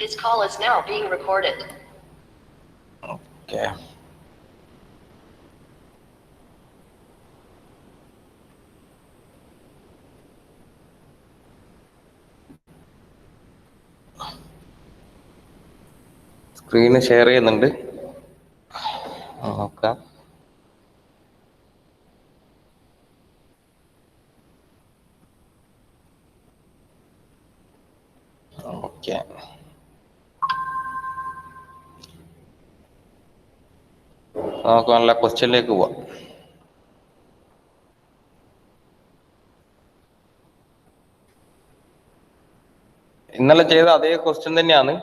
This call is now being recorded. Okay. Screen share ചെയ്യുന്നുണ്ട്, നോക്കാം. Okay, നമുക്ക് നല്ല ക്വസ്റ്റ്യനിലേക്ക് പോവാം. ഇന്നലെ ചെയ്ത അതേ ക്വസ്റ്റ്യൻ തന്നെയാണ്.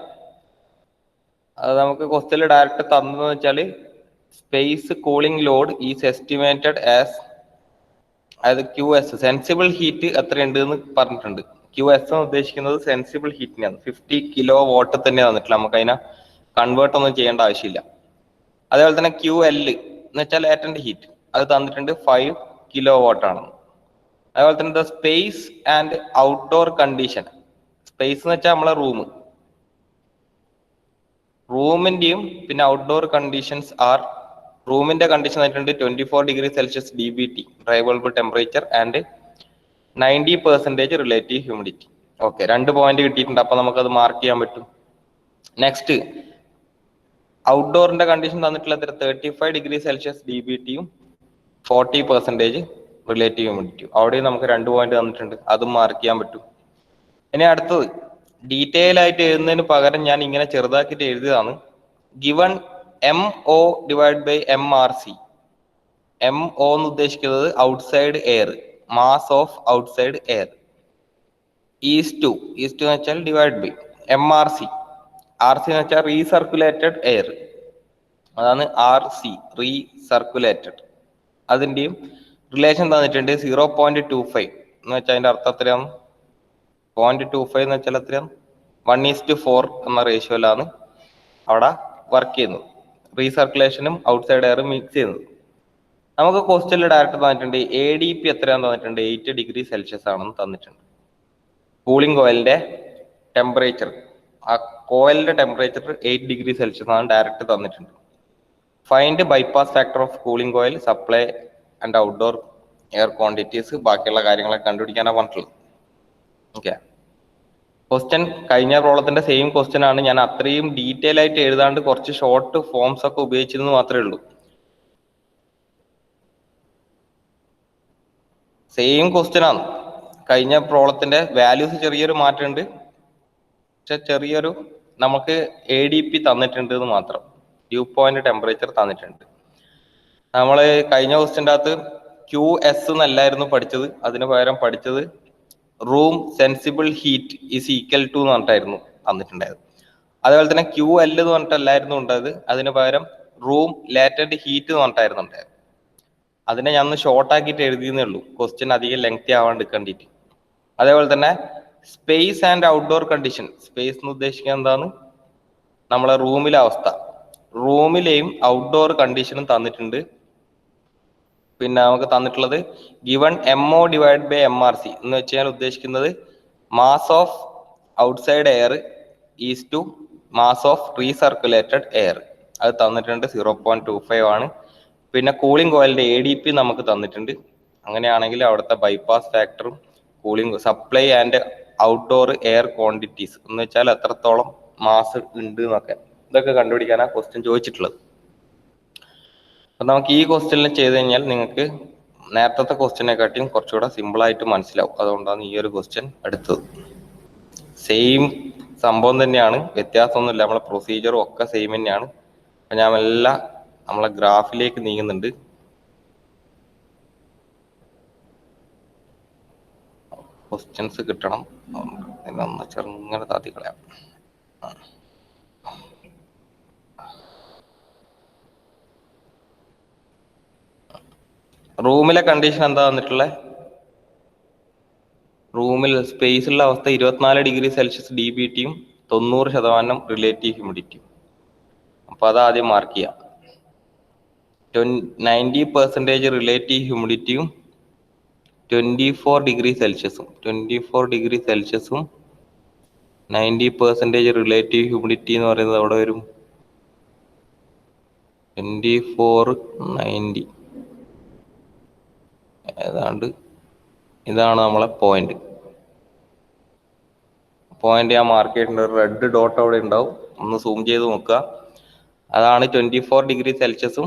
അത് നമുക്ക് ക്വസ്റ്റ്യനിൽ ഡയറക്റ്റ് തന്നതെന്ന് വെച്ചാൽ space cooling Lord is estimated as, അതായത് QS സെൻസിബിൾ ഹീറ്റ് എത്രയുണ്ട് എന്ന് പറഞ്ഞിട്ടുണ്ട്. QS എന്ന് ഉദ്ദേശിക്കുന്നത് സെൻസിബിൾ ഹീറ്റിനെയാണ്. 50 കിലോ വാട്ട് തന്നെ തന്നിട്ടില്ല, നമുക്ക് അതിനെ കൺവേർട്ട് ഒന്നും ചെയ്യേണ്ട ആവശ്യമില്ല. അതേപോലെ തന്നെ QL എന്ന് വെച്ചാൽ ലാറ്റന്റ് ഹീറ്റ്, അത് തന്നിട്ടുണ്ട് 5 കിലോ വാട്ട് ആണെന്ന്. അതേപോലെ തന്നെ space and outdoor condition, space എന്ന് വെച്ചാൽ നമ്മളെ റൂമിന്റെയും പിന്നെ ഔട്ട്ഡോർ കണ്ടീഷൻസ് ആർ, റൂമിന്റെ കണ്ടീഷൻ ആയിട്ടുണ്ട് 24 degree Celsius DBT drivable temperature and 90% relative humidity. Okay, 2 point കിട്ടിയിട്ടുണ്ട്, അപ്പൊ നമുക്കത് മാർക്ക് ചെയ്യാൻ പറ്റും. നെക്സ്റ്റ് ഔട്ട്ഡോറിന്റെ കണ്ടീഷൻ തന്നിട്ടുള്ള 35 ഡിഗ്രി സെൽഷ്യസ് DBTയും 40% റിലേറ്റീവ് ഹ്യൂമിഡിറ്റിയും, അവിടെയും നമുക്ക് 2 പോയിന്റ് തന്നിട്ടുണ്ട്, അതും മാർക്ക് ചെയ്യാൻ പറ്റും. ഇനി അടുത്തത് ഡീറ്റെയിൽ ആയിട്ട് എഴുതുന്നതിന് പകരം ഞാൻ ഇങ്ങനെ ചെറുതാക്കിയിട്ട് എഴുതിയതാണ്. Given MO divide by MRC. MO എന്ന് ഉദ്ദേശിക്കുന്നത് outside air, mass of outside air. ഈസ്റ്റ് എന്ന് വെച്ചാൽ ഡിവൈഡ് ബൈ MRC. RC എന്ന് വെച്ചാൽ റീസർക്കുലേറ്റഡ് എയർ, അതാണ് RC, റീസർക്കുലേറ്റഡ്. അതിന്റെയും റിലേഷൻ തന്നിട്ടുണ്ട് 0.25 എന്ന് വെച്ചാൽ അതിന്റെ അർത്ഥം എത്രയാണ്? 0.25 എന്ന് വെച്ചാൽ എത്രയാണ്? 1:4 എന്ന റേഷ്യോയിലാണ് അവിടെ വർക്ക് ചെയ്യുന്നത്, റീസർക്കുലേഷനും ഔട്ട്സൈഡ് എയറും മിക്സ് ചെയ്യുന്നത്. നമുക്ക് ക്വസ്റ്റ്യനിൽ ഡയറക്റ്റ് തന്നിട്ടുണ്ട് ADP എത്രയാണെന്ന് തന്നിട്ടുണ്ട്, 8 ഡിഗ്രി സെൽഷ്യസ് ആണെന്ന് തന്നിട്ടുണ്ട്. കൂളിംഗ് കോയിലിന്റെ ടെമ്പറേച്ചർ, ആ കോയിലിന്റെ ടെമ്പറേച്ചർ 8 ഡിഗ്രി സെൽഷ്യസ് ആണ് ഡയറക്റ്റ് തന്നിട്ടുണ്ട്. Find bypass factor of cooling coil, supply and outdoor air quantities, ബാക്കിയുള്ള കാര്യങ്ങളൊക്കെ കണ്ടുപിടിക്കാനാണ് പറഞ്ഞിട്ടുള്ളത്. ഓക്കെ, ക്വസ്റ്റ്യൻ കഴിഞ്ഞ പ്രോബ്ലത്തിന്റെ സെയിം ക്വസ്റ്റ്യൻ ആണ്. ഞാൻ അത്രയും ഡീറ്റെയിൽ ആയിട്ട് എഴുതാണ്ട് കുറച്ച് ഷോർട്ട് ഫോംസ് ഒക്കെ ഉപയോഗിച്ചതെന്ന് മാത്രമേ ഉള്ളൂ. സെയിം ക്വസ്റ്റ്യൻ ആണ്. കഴിഞ്ഞ പ്രോബ്ലത്തിന്റെ വാല്യൂസ് ചെറിയൊരു മാറ്റമുണ്ട്, പക്ഷെ ചെറിയൊരു നമുക്ക് ADP തന്നിട്ടുണ്ട് എന്ന് മാത്രം, ഡ്യൂ പോയിന്റ് ടെമ്പറേച്ചർ തന്നിട്ടുണ്ട്. നമ്മൾ കഴിഞ്ഞ ക്വസ്റ്റ്യൻ്റെ അകത്ത് QS എന്നല്ലായിരുന്നു പഠിച്ചത്, അതിന് പകരം പഠിച്ചത് room sensible heat is equal to എന്ന് പറഞ്ഞിട്ടായിരുന്നു തന്നിട്ടുണ്ടായത്. അതേപോലെ തന്നെ QL എന്ന് പറഞ്ഞിട്ടല്ലായിരുന്നു ഉണ്ടായത്, അതിന് പകരം റൂം ലാറ്റന്റ് ഹീറ്റ് എന്ന് പറഞ്ഞിട്ടായിരുന്നു ഉണ്ടായത്. അതിനെ ഞാൻ ഒന്ന് ഷോർട്ട് ആക്കിയിട്ട് എഴുതിയെന്നേ ഉള്ളൂ, ക്വസ്റ്റ്യൻ അധികം ലെങ്തി ആവാണ്ട് കണ്ടിട്ട്. അതേപോലെ തന്നെ space and outdoor condition, space എന്ന് ഉദ്ദേശിക്കുന്നത് എന്താണ്? നമ്മളെ റൂമിലെ അവസ്ഥ, റൂമിലെയും ഔട്ട്ഡോർ കണ്ടീഷനും തന്നിട്ടുണ്ട്. പിന്നെ നമുക്ക് തന്നിട്ടുള്ളത് given MO divide by MRC എന്ന് വെച്ച് കഴിഞ്ഞാൽ ഉദ്ദേശിക്കുന്നത് mass of outside air is to mass of recirculated air, അത് തന്നിട്ടുണ്ട് 0.25 ആണ്. പിന്നെ കൂളിംഗ് കോയിലിന്റെ ADP നമുക്ക് തന്നിട്ടുണ്ട്. അങ്ങനെയാണെങ്കിൽ അവിടുത്തെ ബൈപ്പാസ് ഫാക്ടറും cooling supply and outdoor air quantities എന്ന് വെച്ചാൽ എത്രത്തോളം മാസ് ഉണ്ട് എന്നൊക്കെ, ഇതൊക്കെ കണ്ടുപിടിക്കാനാണ് ക്വസ്റ്റ്യൻ ചോദിച്ചിട്ടുള്ളത്. അപ്പൊ നമുക്ക് ഈ ക്വസ്റ്റ്യനിൽ ചെയ്ത് കഴിഞ്ഞാൽ നിങ്ങൾക്ക് നേരത്തെ ക്വസ്റ്റ്യനെക്കാട്ടിയും കുറച്ചുകൂടെ സിമ്പിൾ ആയിട്ട് മനസ്സിലാവും. അതുകൊണ്ടാണ് ഈ ഒരു ക്വസ്റ്റ്യൻ എടുത്തത്. സെയിം സംഭവം തന്നെയാണ്, വ്യത്യാസമൊന്നുമില്ല, നമ്മളെ പ്രൊസീജിയറും ഒക്കെ സെയിം തന്നെയാണ്. അപ്പൊ ഞാൻ എല്ലാം നമ്മളെ ഗ്രാഫിലേക്ക് നീങ്ങുന്നുണ്ട്. ക്വസ്റ്റ്യൻസ് കിട്ടണം, ഇതൊന്ന് ചെറുങ്ങനെ താത്തി കളയാം. റൂമിലെ കണ്ടീഷൻ എന്താ വന്നിട്ടുള്ളത്? റൂമിൽ സ്പേസിലുള്ള അവസ്ഥ 24 ഡിഗ്രി സെൽഷ്യസ് DBTയും 90% റിലേറ്റീവ് ഹ്യൂമിഡിറ്റിയും. അപ്പൊ അത് ആദ്യം മാർക്ക് ചെയ്യാം. 90% റിലേറ്റീവ് ഹ്യൂമിഡിറ്റിയും 24 ഡിഗ്രി സെൽഷ്യസും 90% റിലേറ്റീവ് ഹ്യൂമിഡിറ്റി എന്ന് പറയുന്നത് അവിടെ വരും 2490. ഏതാണ്ട് ഇതാണ് നമ്മളെ പോയിന്റ് ഞാൻ മാർക്ക് ചെയ്തിട്ടുണ്ട്. റെഡ് ഡോട്ട് അവിടെ ഉണ്ടാവും, ഒന്ന് സൂം ചെയ്ത് നോക്കുക. അതാണ് 24°C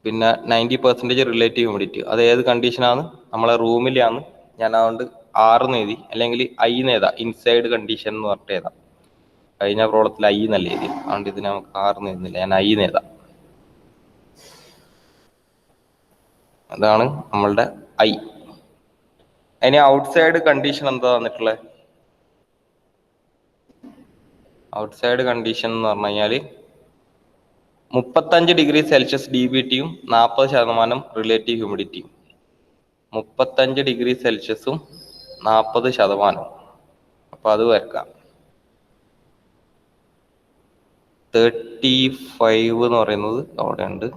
പിന്നെ 90% റിലേറ്റീവ് ഹ്യൂമിഡിറ്റി. അത് ഏത് കണ്ടീഷനാണ്? നമ്മളെ റൂമിലാണ്. ഞാൻ അതുകൊണ്ട് 6 എഴുതി, അല്ലെങ്കിൽ I എഴുതാം. ഇൻസൈഡ് കണ്ടീഷൻ എന്ന് പറഞ്ഞിട്ട് എഴുതാം. കഴിഞ്ഞ പ്രോബ്ലത്തിൽ I എന്നല്ല എഴുതി, അതുകൊണ്ട് ഇതിന് നമുക്ക് 6 എഴുതുന്നില്ല, ഞാൻ I എഴുതാം. അതാണ് നമ്മളുടെ I. ഇനി ഔട്ട്സൈഡ് കണ്ടീഷൻ എന്താ വന്നിട്ടുള്ളത്? ഔട്ട്സൈഡ് കണ്ടീഷൻ എന്ന് പറഞ്ഞു കഴിഞ്ഞാല് 35°C DBTയും 40% റിലേറ്റീവ് ഹ്യൂമിഡിറ്റിയും. 35°C 40%. അപ്പൊ അത് വരക്കാം. 35 എന്ന് പറയുന്നത് അവിടെ ഉണ്ട്.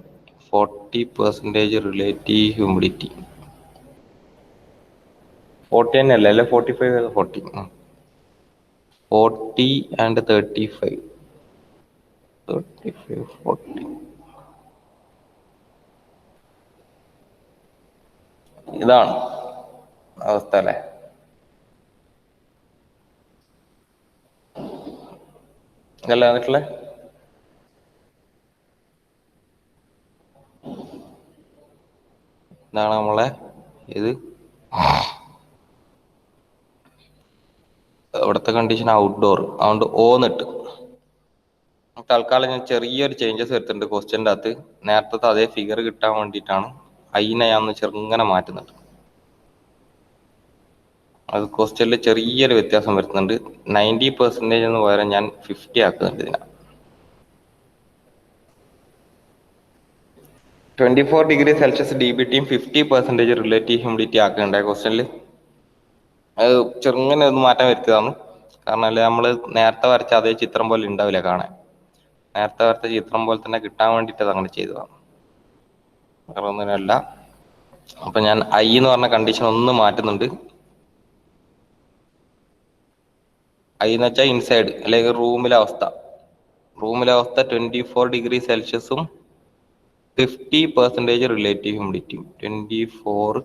40% റിലേറ്റീവ് ഹ്യൂമിഡിറ്റി. 40 തന്നെയല്ലേ, അല്ലെ 45? 40 40 and 35. 35 40. ഇതാണ് അവസ്ഥ അല്ലേ? ഇതല്ലേ വന്നിട്ടുള്ളത്? ഇതാണ് നമ്മളെ ഇത് ഇവിടുത്തെ കണ്ടീഷൻ ഔട്ട്ഡോർ. അതുകൊണ്ട് ഓന്നിട്ട് തൽക്കാലം ഞാൻ ചെറിയൊരു ചേഞ്ചസ് വരുത്തുന്നുണ്ട് ക്വസ്റ്റ്യൻ്റെ അകത്ത്. നേരത്തെ അതേ ഫിഗർ കിട്ടാൻ വേണ്ടിയിട്ടാണ് അതിനെ ഞാൻ ഒന്ന് ചെറുങ്ങനെ മാറ്റുന്നുണ്ട്. അത് ക്വസ്റ്റ്യനിൽ ചെറിയൊരു വ്യത്യാസം വരുത്തുന്നുണ്ട്. 90% എന്ന് പകരം ഞാൻ 50 ആക്കുന്നുണ്ട്. ഇതിനെ 24°C DBTയും 50% റിലേറ്റീവ് ഹ്യൂമിഡിറ്റി ആക്കുന്നുണ്ട് ക്വസ്റ്റ്യനിൽ. അത് ചെറുങ്ങനെ ഒന്ന് മാറ്റം വരുത്തിയതാണ്. കാരണം അല്ലെ നമ്മൾ നേരത്തെ വരച്ച അതേ ചിത്രം പോലെ ഉണ്ടാവില്ല കാണാൻ. നേരത്തെ വരച്ച ചിത്രം പോലെ തന്നെ കിട്ടാൻ വേണ്ടിയിട്ട് അത് അങ്ങനെ ചെയ്തതാണ്, വേറെ ഒന്നിനല്ല. അപ്പൊ ഞാൻ I എന്ന് പറഞ്ഞ കണ്ടീഷൻ ഒന്ന് മാറ്റുന്നുണ്ട്. I എന്ന് വെച്ചാൽ ഇൻസൈഡ്, അല്ലെങ്കിൽ റൂമിലെ അവസ്ഥ. 24°C 50% relative ഹ്യൂമിഡിറ്റിയും. 24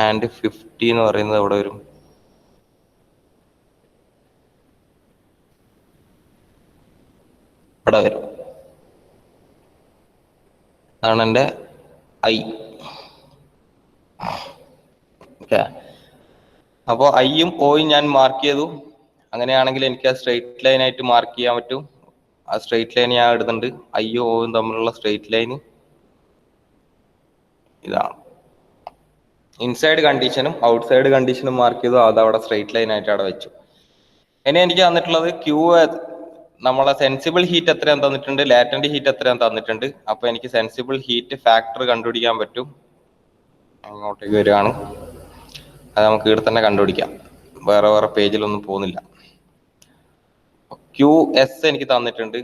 and 50 എന്ന് പറയുന്നത് എവിടെ വരും? ഇവിടെ വരും. അതാണ് എൻ്റെ I. ഓക്കെ, അപ്പോൾ Iയും Oയും ഞാൻ മാർക്ക് ചെയ്തു. അങ്ങനെയാണെങ്കിൽ എനിക്ക് ആ സ്ട്രെയിറ്റ് ലൈൻ ആയിട്ട് മാർക്ക് ചെയ്യാൻ പറ്റും. ആ സ്ട്രെയിറ്റ് ലൈൻ ഞാൻ ഇടുന്നുണ്ട്. Iയും Oയും തമ്മിലുള്ള സ്ട്രെയിറ്റ് ലൈൻ ഇതാണ്. ഇൻസൈഡ് കണ്ടീഷനും ഔട്ട്സൈഡ് കണ്ടീഷനും മാർക്ക് ചെയ്തു. അത് അവിടെ സ്ട്രെയിറ്റ് ലൈൻ ആയിട്ട് അവിടെ വെച്ചു. ഇനി എനിക്ക് തന്നിട്ടുള്ളത് Q, നമ്മളെ സെൻസിബിൾ ഹീറ്റ് എത്രയാണ് തന്നിട്ടുണ്ട്, ലാറ്റന്റ് ഹീറ്റ് എത്രയാണ് തന്നിട്ടുണ്ട്. അപ്പൊ എനിക്ക് സെൻസിബിൾ ഹീറ്റ് ഫാക്ടർ കണ്ടുപിടിക്കാൻ പറ്റും. അങ്ങോട്ടേക്ക് വരികയാണ്, അത് നമുക്ക് ഇവിടെ തന്നെ കണ്ടുപിടിക്കാം, വേറെ പേജിലൊന്നും പോകുന്നില്ല. QS എനിക്ക് തന്നിട്ടുണ്ട്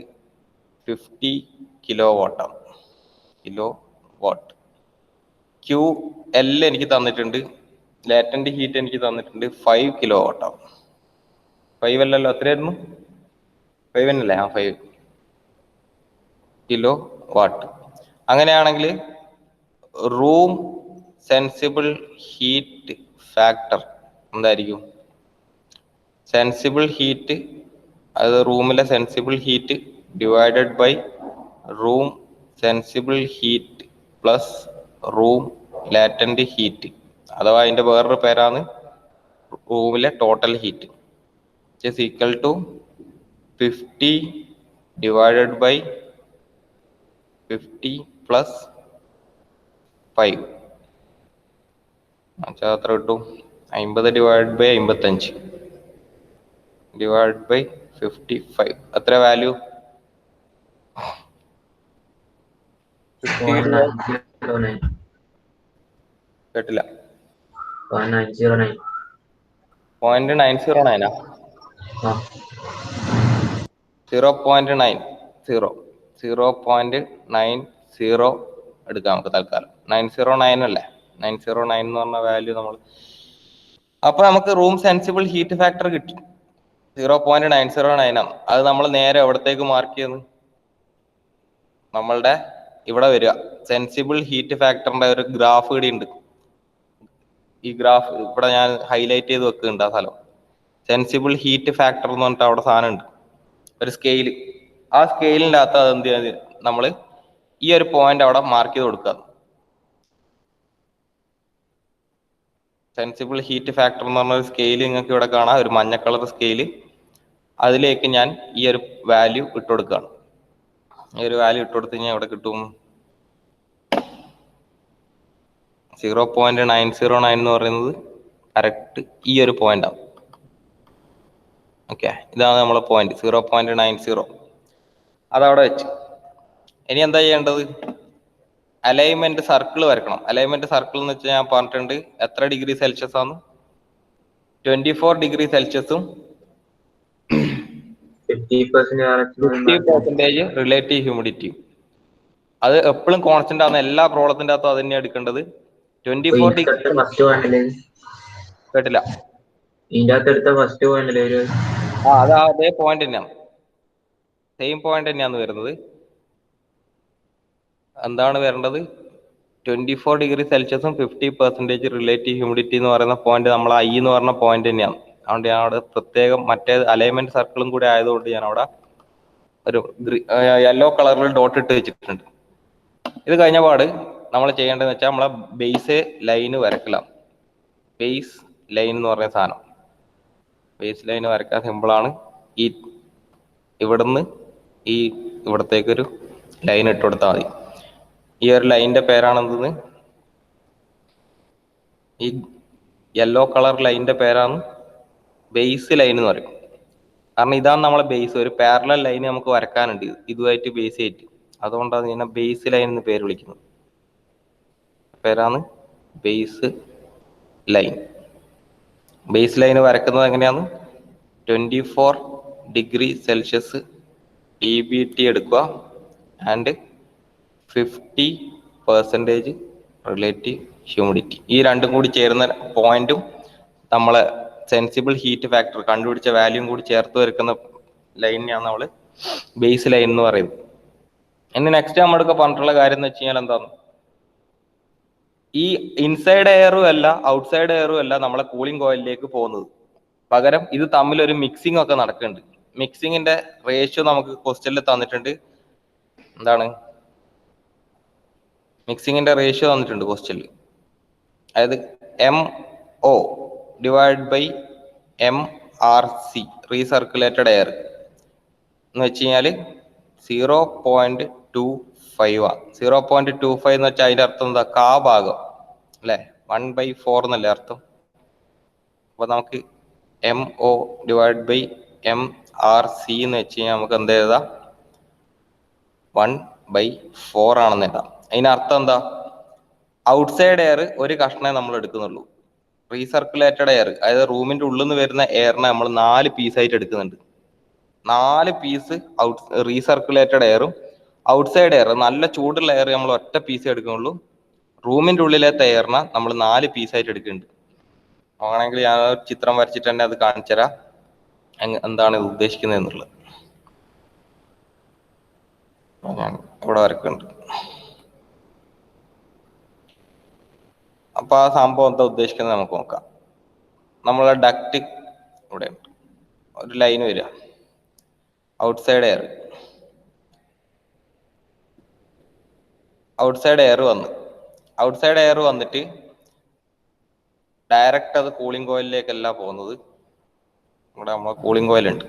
50 kW. QL എനിക്ക് തന്നിട്ടുണ്ട്, ലാറ്റന്റ് ഹീറ്റ് എനിക്ക് തന്നിട്ടുണ്ട് 5 kW. 5 അല്ലല്ലോ, എത്രയായിരുന്നു? 5 അല്ലേ? 5 kW. അങ്ങനെയാണെങ്കിൽ റൂം സെൻസിബിൾ ഹീറ്റ് ഫാക്ടർ എന്തായിരിക്കും? സെൻസിബിൾ ഹീറ്റ്, അത് റൂമിലെ sensible heat divided by room sensible heat plus room latent heat, അഥവാ അതിന്റെ വേറൊരു പേരാണ് റൂമിലെ total heat, is equal to 50 divided by 50 plus 5. എത്ര കിട്ടും? 50 divided by 55 divided by 55. എത്ര വാല്യൂ? 0.909. കേട്ടില്ല. 0.909. 0.909 0.90 എടുക്കാം നമുക്ക് തൽക്കാലം. 909 അല്ലേ? 909 എന്ന് പറഞ്ഞ വാല്യൂ നമ്മൾ, അപ്പൊ നമുക്ക് റൂം സെൻസിബിൾ ഹീറ്റ് ഫാക്ടർ കിട്ടി. 0.909 ആണ്. അത് നമ്മൾ നേരെ എവിടത്തേക്ക് മാർക്ക് ചെയ്യുന്നു? നമ്മളുടെ ഇവിടെ വരിക. സെൻസിബിൾ ഹീറ്റ് ഫാക്ടറിന്റെ ഒരു ഗ്രാഫ് ഇവിടെ ഉണ്ട്. ഈ ഗ്രാഫ് ഇവിടെ ഞാൻ ഹൈലൈറ്റ് ചെയ്ത് വെക്കുന്നുണ്ട് ആ സ്ഥലം. സെൻസിബിൾ ഹീറ്റ് ഫാക്ടർ എന്ന് പറഞ്ഞിട്ട് അവിടെ സാധനം ഉണ്ട്, ഒരു സ്കെയില്. ആ സ്കെയിലിൻ്റെ അകത്ത് അത് എന്ത് ചെയ്യുന്നത്, നമ്മൾ ഈ ഒരു പോയിന്റ് അവിടെ മാർക്ക് ചെയ്ത് കൊടുക്കുക. സെൻസിബിൾ ഹീറ്റ് ഫാക്ടർ എന്ന് പറഞ്ഞ ഒരു സ്കെയിൽ നിങ്ങൾക്ക് ഇവിടെ കാണാം, ഒരു മഞ്ഞ കളർ സ്കെയില്. അതിലേക്ക് ഞാൻ ഈ ഒരു വാല്യൂ ഇട്ട് കൊടുക്കുകയാണ്. ഈ ഒരു വാല്യൂ ഇട്ട് കൊടുത്ത് കഴിഞ്ഞാൽ ഇവിടെ കിട്ടും 0.909 എന്ന് പറയുന്നത് കറക്റ്റ് ഈ ഒരു പോയിന്റ് ആണ്. ഓക്കെ, ഇതാണ് നമ്മളെ പോയിന്റ് 0.90. അതവിടെ വെച്ച് ഇനി എന്താ ചെയ്യേണ്ടത്? അലൈൻമെന്റ് സർക്കിൾ വരക്കണം. അലൈൻമെന്റ് സർക്കിൾ എന്ന് വെച്ചാൽ ഞാൻ പറഞ്ഞിട്ടുണ്ട് എത്ര ഡിഗ്രി സെൽഷ്യസ് ആണ്? 24 ഡിഗ്രി സെൽഷ്യസും 50% റിലേറ്റീവ് ഹ്യൂമിഡിറ്റി. അത് എപ്പോഴും കോൺസ്റ്റന്റ് ആണ്. എല്ലാ പ്രോബ്ലത്തിന്റെ അകത്തും അത് തന്നെയാണ് എടുക്കേണ്ടത്. 24 ഡിഗ്രി. കേട്ടില്ല? അത് അതേ പോയിന്റ് തന്നെയാണ്, സെയിം പോയിന്റ് തന്നെയാണ് വരുന്നത്. എന്താണ് വരേണ്ടത്? 24 ഡിഗ്രി സെൽഷ്യസും 50% റിലേറ്റീവ് ഹ്യൂമിഡിറ്റി എന്ന് പറയുന്ന പോയിന്റ് നമ്മൾ ഐ എന്ന് പറഞ്ഞ പോയിന്റ് തന്നെയാണ്. അതുകൊണ്ട് ഞാൻ അവിടെ പ്രത്യേകം മറ്റേ അലൈൻമെന്റ് സർക്കിളും കൂടി ആയതുകൊണ്ട് ഞാൻ അവിടെ ഒരു യെല്ലോ കളറിൽ ഡോട്ട് ഇട്ട് വെച്ചിട്ടുണ്ട്. ഇത് കഴിഞ്ഞ പാട് നമ്മൾ ചെയ്യേണ്ടതെന്ന് വെച്ചാൽ നമ്മളെ ബേസ് ലൈന് വരക്കലാണ്. ബേസ് ലൈൻ എന്ന് പറയുന്ന സാധനം, ബേസ് ലൈൻ വരക്കാൻ സിമ്പിളാണ്. ഈ ഇവിടുന്ന് ഈ ഇവിടത്തേക്കൊരു ലൈൻ ഇട്ട് കൊടുത്താൽ മതി. ഈ ഒരു ലൈനിന്റെ പേരാണ് എന്തെന്ന്, ഈ യെല്ലോ കളർ ലൈനിന്റെ പേരാണ് ബേസ് ലൈൻ എന്ന് പറയും. കാരണം ഇതാണ് നമ്മളെ ബേസ്. ഒരു പാരലൽ ലൈൻ നമുക്ക് വരക്കാനുണ്ട് ഇതുമായിട്ട് ബേസ് ആയിട്ട്. അതുകൊണ്ടാണ് ഇതിനെ ബേസ് ലൈൻ എന്ന് പേര് വിളിക്കുന്നത്. പേരാണ് ബേസ് ലൈൻ. ബേസ് ലൈൻ വരക്കുന്നത് എങ്ങനെയാണ്? 24 ഡിഗ്രി സെൽഷ്യസ് EBT എടുക്കുക ആൻഡ് 50% റിലേറ്റീവ് ഹ്യൂമിഡിറ്റി. ഈ രണ്ടും കൂടി ചേരുന്ന പോയിന്റും നമ്മളെ സെൻസിബിൾ ഹീറ്റ് ഫാക്ടർ കണ്ടുപിടിച്ച വാല്യൂം കൂടി ചേർത്ത് വരക്കുന്ന ലൈനെയാണ് നമ്മൾ ബേസ് ലൈൻ എന്ന് പറയുന്നത്. ഇനി നെക്സ്റ്റ് നമ്മളൊക്കെ പറഞ്ഞിട്ടുള്ള കാര്യം എന്ന് വെച്ച് കഴിഞ്ഞാൽ എന്താണ്, ഈ ഇൻസൈഡ് എയറും അല്ല ഔട്ട്സൈഡ് എയറും അല്ല നമ്മളെ കൂളിംഗ് കോയിലിലേക്ക് പോകുന്നത്. പകരം ഇത് തമ്മിലൊരു മിക്സിംഗ് ഒക്കെ നടക്കുന്നുണ്ട്. മിക്സിങ്ങിന്റെ റേഷ്യോ നമുക്ക് ക്വസ്റ്റ്യനിൽ തന്നിട്ടുണ്ട്. എന്താണ് മിക്സിങ്ങിന്റെ റേഷ്യോ തന്നിട്ടുണ്ട് ക്വസ്റ്റ്യനിൽ. അതായത് MO divide by MRC recirculated air എന്ന് വെച്ച് കഴിഞ്ഞാൽ 0.25 ആണ്. 0.25 എന്ന് വെച്ചാൽ അതിന്റെ അർത്ഥം എന്താ? കാ ഭാഗം അല്ലെ, 1/4 എന്നല്ലേ അർത്ഥം. അപ്പൊ നമുക്ക് MO ഡിവൈഡ് ബൈ MRC എന്ന് വെച്ച് കഴിഞ്ഞാൽ നമുക്ക് എന്ത് എഴുതാം? 1/4 ആണെന്ന് എഴുതാം. അതിനർത്ഥം എന്താ? ഔട്ട്സൈഡ് എയർ ഒരു കഷ്ണേ നമ്മൾ എടുക്കുന്നുള്ളൂ. റീസർക്കുലേറ്റഡ് എയർ, അതായത് റൂമിന്റെ ഉള്ളിൽ നിന്ന് വരുന്ന എയറിനെ നമ്മൾ 4 പീസായിട്ട് എടുക്കുന്നുണ്ട്. 4 പീസ് റീസർക്കുലേറ്റഡ് എയറും ഔട്ട്സൈഡ് എയർ നല്ല ചൂടുള്ള എയർ നമ്മൾ ഒറ്റ പീസ് എടുക്കുന്നുള്ളൂ. റൂമിന്റെ ഉള്ളിലത്തെ എയറിനെ നമ്മൾ 4 പീസായിട്ട് എടുക്കുന്നുണ്ട്. ആണെങ്കിൽ ഞാൻ ചിത്രം വരച്ചിട്ട് തന്നെ അത് കാണിച്ചു തരാം എന്താണ് ഇത് ഉദ്ദേശിക്കുന്നത് എന്നുള്ളത്. ഞാൻ ഇവിടെ വരക്കുന്നുണ്ട്. അപ്പൊ ആ സംഭവം എന്താ ഉദ്ദേശിക്കുന്നത് നമുക്ക് നോക്കാം. നമ്മളെ ഡക്റ്റ് ഇവിടെ ഒരു ലൈൻ വരിക, ഔട്ട്സൈഡ് എയർ. ഔട്ട്സൈഡ് എയർ വന്നിട്ട് ഡയറക്റ്റ് അത് കൂളിംഗ് കോയിലിലേക്കല്ല പോകുന്നത്. ഇവിടെ നമ്മളെ കൂളിംഗ് കോയിൽ ഉണ്ട്,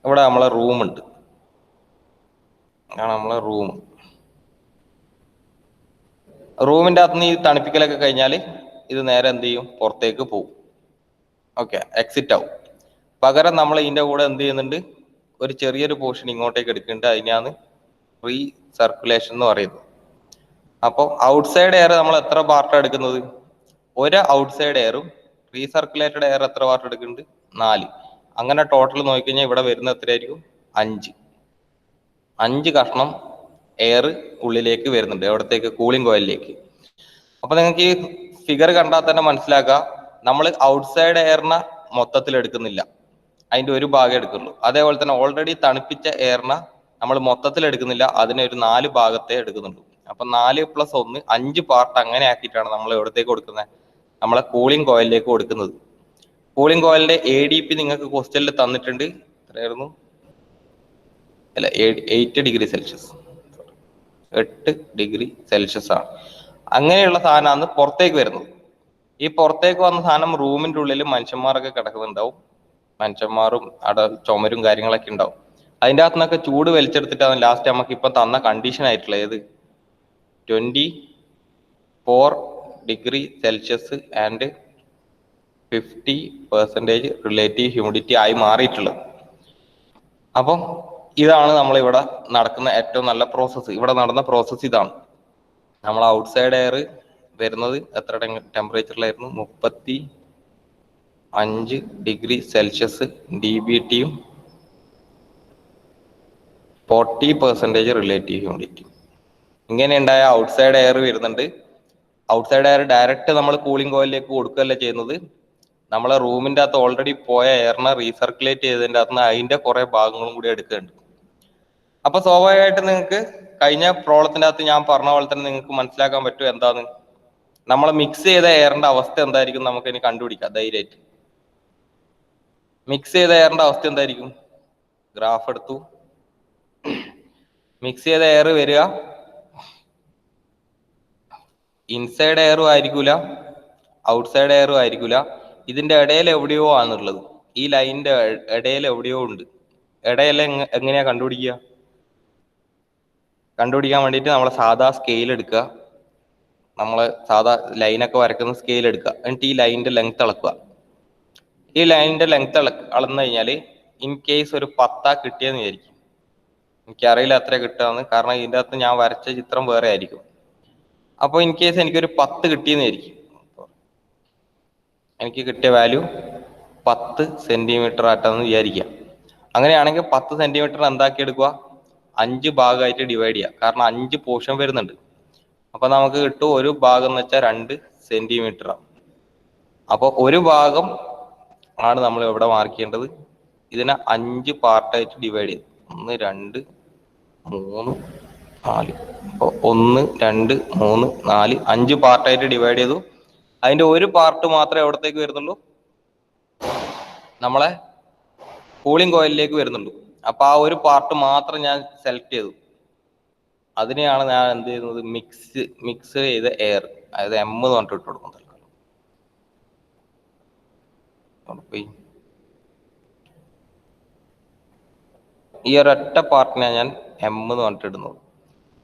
ഇവിടെ നമ്മളെ റൂം ഉണ്ട്. ഇതാണ് നമ്മളെ റൂം. റൂമിന്റെ അകത്ത് നിന്ന് ഈ തണുപ്പിക്കലൊക്കെ കഴിഞ്ഞാൽ ഇത് നേരെ എന്ത് ചെയ്യും? പുറത്തേക്ക് പോകും. ഓക്കെ, എക്സിറ്റ് ആവും. പകരം നമ്മൾ ഇതിന്റെ കൂടെ എന്ത് ചെയ്യുന്നുണ്ട്? ഒരു ചെറിയൊരു പോർഷൻ ഇങ്ങോട്ടേക്ക് എടുക്കുന്നുണ്ട്. അതിനാണ് റീ സർക്കുലേഷൻ എന്ന് പറയുന്നത്. അപ്പോൾ ഔട്ട്സൈഡ് എയർ നമ്മൾ എത്ര പാർട്ട് എടുക്കുന്നത്? ഒരു ഔട്ട്സൈഡ് എയറും റീസർക്കുലേറ്റഡ് എയർ എത്ര പാർട്ട് എടുക്കുന്നുണ്ട്? 4. അങ്ങനെ ടോട്ടൽ നോക്കിക്കഴിഞ്ഞാൽ ഇവിടെ വരുന്ന എത്രയായിരിക്കും? 5 കഷ്ണം എയർ ഉള്ളിലേക്ക് വരുന്നുണ്ട്. എവിടത്തേക്ക്? കൂളിംഗ് കോയിലിലേക്ക്. അപ്പൊ നിങ്ങൾക്ക് ഈ ഫിഗർ കണ്ടാൽ തന്നെ മനസ്സിലാക്കുക, നമ്മൾ ഔട്ട്സൈഡ് എയറിനെ മൊത്തത്തിൽ എടുക്കുന്നില്ല, അതിന്റെ ഒരു ഭാഗം എടുക്കുള്ളൂ. അതേപോലെ തന്നെ ഓൾറെഡി തണുപ്പിച്ച എയറിനെ നമ്മൾ മൊത്തത്തിൽ എടുക്കുന്നില്ല, അതിനെ ഒരു 4 ഭാഗത്തെ എടുക്കുന്നുള്ളൂ. അപ്പൊ 4+1 5 പാർട്ട് അങ്ങനെ ആക്കിയിട്ടാണ് നമ്മൾ എവിടത്തേക്ക് കൊടുക്കുന്നത്, നമ്മളെ കൂളിംഗ് കോയിലിലേക്ക് കൊടുക്കുന്നത്. കൂളിംഗ് കോയിലിന്റെ ADP നിങ്ങൾക്ക് ക്വസ്റ്റ്യനിൽ തന്നിട്ടുണ്ട്. എത്രയായിരുന്നു? അല്ല, 8 ഡിഗ്രി സെൽഷ്യസ്, 8 ഡിഗ്രി സെൽഷ്യസ് ആണ്. അങ്ങനെയുള്ള സാധനമാണ് പുറത്തേക്ക് വരുന്നത്. ഈ പുറത്തേക്ക് വന്ന സാധനം റൂമിന്റെ ഉള്ളിൽ മനുഷ്യന്മാരൊക്കെ കിടക്കുന്നുണ്ടാവും, മനുഷ്യന്മാരും അവിടെ ചുമരും കാര്യങ്ങളൊക്കെ ഉണ്ടാവും. അതിൻ്റെ അകത്തു നിന്നൊക്കെ ചൂട് വലിച്ചെടുത്തിട്ടാണ് ലാസ്റ്റ് നമുക്ക് ഇപ്പൊ തന്ന കണ്ടീഷൻ ആയിട്ടുള്ള ഏത് 24 degree Celsius and 50% relative humidity ആയി മാറിയിട്ടുള്ളത്. അപ്പം ഇതാണ് നമ്മളിവിടെ നടക്കുന്ന ഏറ്റവും നല്ല പ്രോസസ്സ്. ഇവിടെ നടന്ന പ്രോസസ്സ് ഇതാണ്. നമ്മൾ ഔട്ട്സൈഡ് എയർ വരുന്നത് എത്ര ടെമ്പറേച്ചറിലായിരുന്നു? 35 ഡിഗ്രി സെൽഷ്യസ് DBTയും 40% റിലേറ്റീവ് ഹ്യൂമിഡിറ്റി. ഇങ്ങനെ ഉണ്ടായ ഔട്ട്സൈഡ് എയർ വരുന്നുണ്ട്. ഔട്ട്സൈഡ് എയർ ഡയറക്റ്റ് നമ്മൾ കൂളിംഗ് കോയിലിലേക്ക് കൊടുക്കുകയല്ല ചെയ്യുന്നത്, നമ്മളെ റൂമിന്റെ അകത്ത് ഓൾറെഡി പോയ എയറിനെ റീസർക്കുലേറ്റ് ചെയ്തതിൻ്റെ അകത്ത് നിന്ന് അതിന്റെ കുറെ ഭാഗങ്ങളും കൂടി എടുക്കുന്നുണ്ട്. അപ്പൊ സ്വാഭാവികമായിട്ട് നിങ്ങൾക്ക് കഴിഞ്ഞ പ്രോബ്ലത്തിന്റെ അകത്ത് ഞാൻ പറഞ്ഞ പോലെ തന്നെ നിങ്ങൾക്ക് മനസ്സിലാക്കാൻ പറ്റും എന്താണ് നമ്മൾ മിക്സ് ചെയ്ത എയറിന്റെ അവസ്ഥ എന്തായിരിക്കും. നമുക്ക് ഇനി കണ്ടുപിടിക്കാം ധൈര്യമായിട്ട്. മിക്സ് ചെയ്ത എയറിന്റെ അവസ്ഥ എന്തായിരിക്കും? ഗ്രാഫ് എടുത്തു. മിക്സ് ചെയ്ത എയർ വരിക ഇൻസൈഡ് എയറും ആയിരിക്കൂല, ഔട്ട്സൈഡ് എയറും ആയിരിക്കൂല, ഇതിന്റെ ഇടയിൽ എവിടെയോ ആണുള്ളത്. ഈ ലൈനിന്റെ ഇടയിൽ എവിടെയോ ഉണ്ട്. ഇടയിൽ എങ്ങനെയാ കണ്ടുപിടിക്കുക? കണ്ടുപിടിക്കാൻ വേണ്ടിയിട്ട് നമ്മൾ സാധാ സ്കെയിൽ എടുക്കുക, നമ്മൾ സാധാ ലൈനൊക്കെ വരക്കുന്ന സ്കെയിൽ എടുക്കുക, എന്നിട്ട് ഈ ലൈനിന്റെ ലെങ്ത് അളക്കുക. ഈ ലൈനിന്റെ ലെങ്ത് അളന്നു കഴിഞ്ഞാൽ ഇൻ കേസ് ഒരു 10 കിട്ടിയെന്ന് വിചാരിക്കും. എനിക്കറിയില്ല എത്ര കിട്ടുകയെന്ന്, കാരണം ഇതിൻ്റെ അകത്ത് ഞാൻ വരച്ച ചിത്രം വേറെ ആയിരിക്കും. അപ്പോൾ ഇൻ കേസ് എനിക്കൊരു 10 കിട്ടിയെന്ന് വിചാരിക്കും. എനിക്ക് കിട്ടിയ വാല്യൂ 10 സെന്റിമീറ്റർ ആട്ടെന്ന് വിചാരിക്കുക. അങ്ങനെയാണെങ്കിൽ 10 സെന്റിമീറ്റർ എന്താക്കി എടുക്കുക? 5 ഭാഗമായിട്ട് ഡിവൈഡ് ചെയ്യുക, കാരണം 5 പോർഷൻ വരുന്നുണ്ട്. അപ്പൊ നമുക്ക് കിട്ടും ഒരു ഭാഗം എന്ന് വെച്ചാൽ 2 സെന്റിമീറ്റർ ആണ്. അപ്പൊ ഒരു ഭാഗം ആണ് നമ്മൾ എവിടെ മാർക്ക് ചെയ്യേണ്ടത്? ഇതിനെ 5 പാർട്ടായിട്ട് ഡിവൈഡ് ചെയ്തു. 1 2 3 4. അപ്പോൾ 1 2 3 4 5 പാർട്ടായിട്ട് ഡിവൈഡ് ചെയ്തു. അതിന്റെ ഒരു പാർട്ട് മാത്രമേ എവിടത്തേക്ക് വരുന്നുള്ളൂ? നമ്മളെ കൂളിംഗ് കോയിലിലേക്ക് വരുന്നുള്ളൂ. അപ്പൊ ആ ഒരു പാർട്ട് മാത്രം ഞാൻ സെലക്ട് ചെയ്തു. അതിനെയാണ് ഞാൻ എന്ത് ചെയ്യുന്നത്? മിക്സ് ചെയ്ത എയർ, അതായത് M എന്ന് പറഞ്ഞിട്ട് ഇട്ട് കൊടുക്കുന്നത്. ഈ ഒരൊറ്റ പാർട്ടിനെ ഞാൻ M എന്ന് പറഞ്ഞിട്ട് ഇടുന്നത്.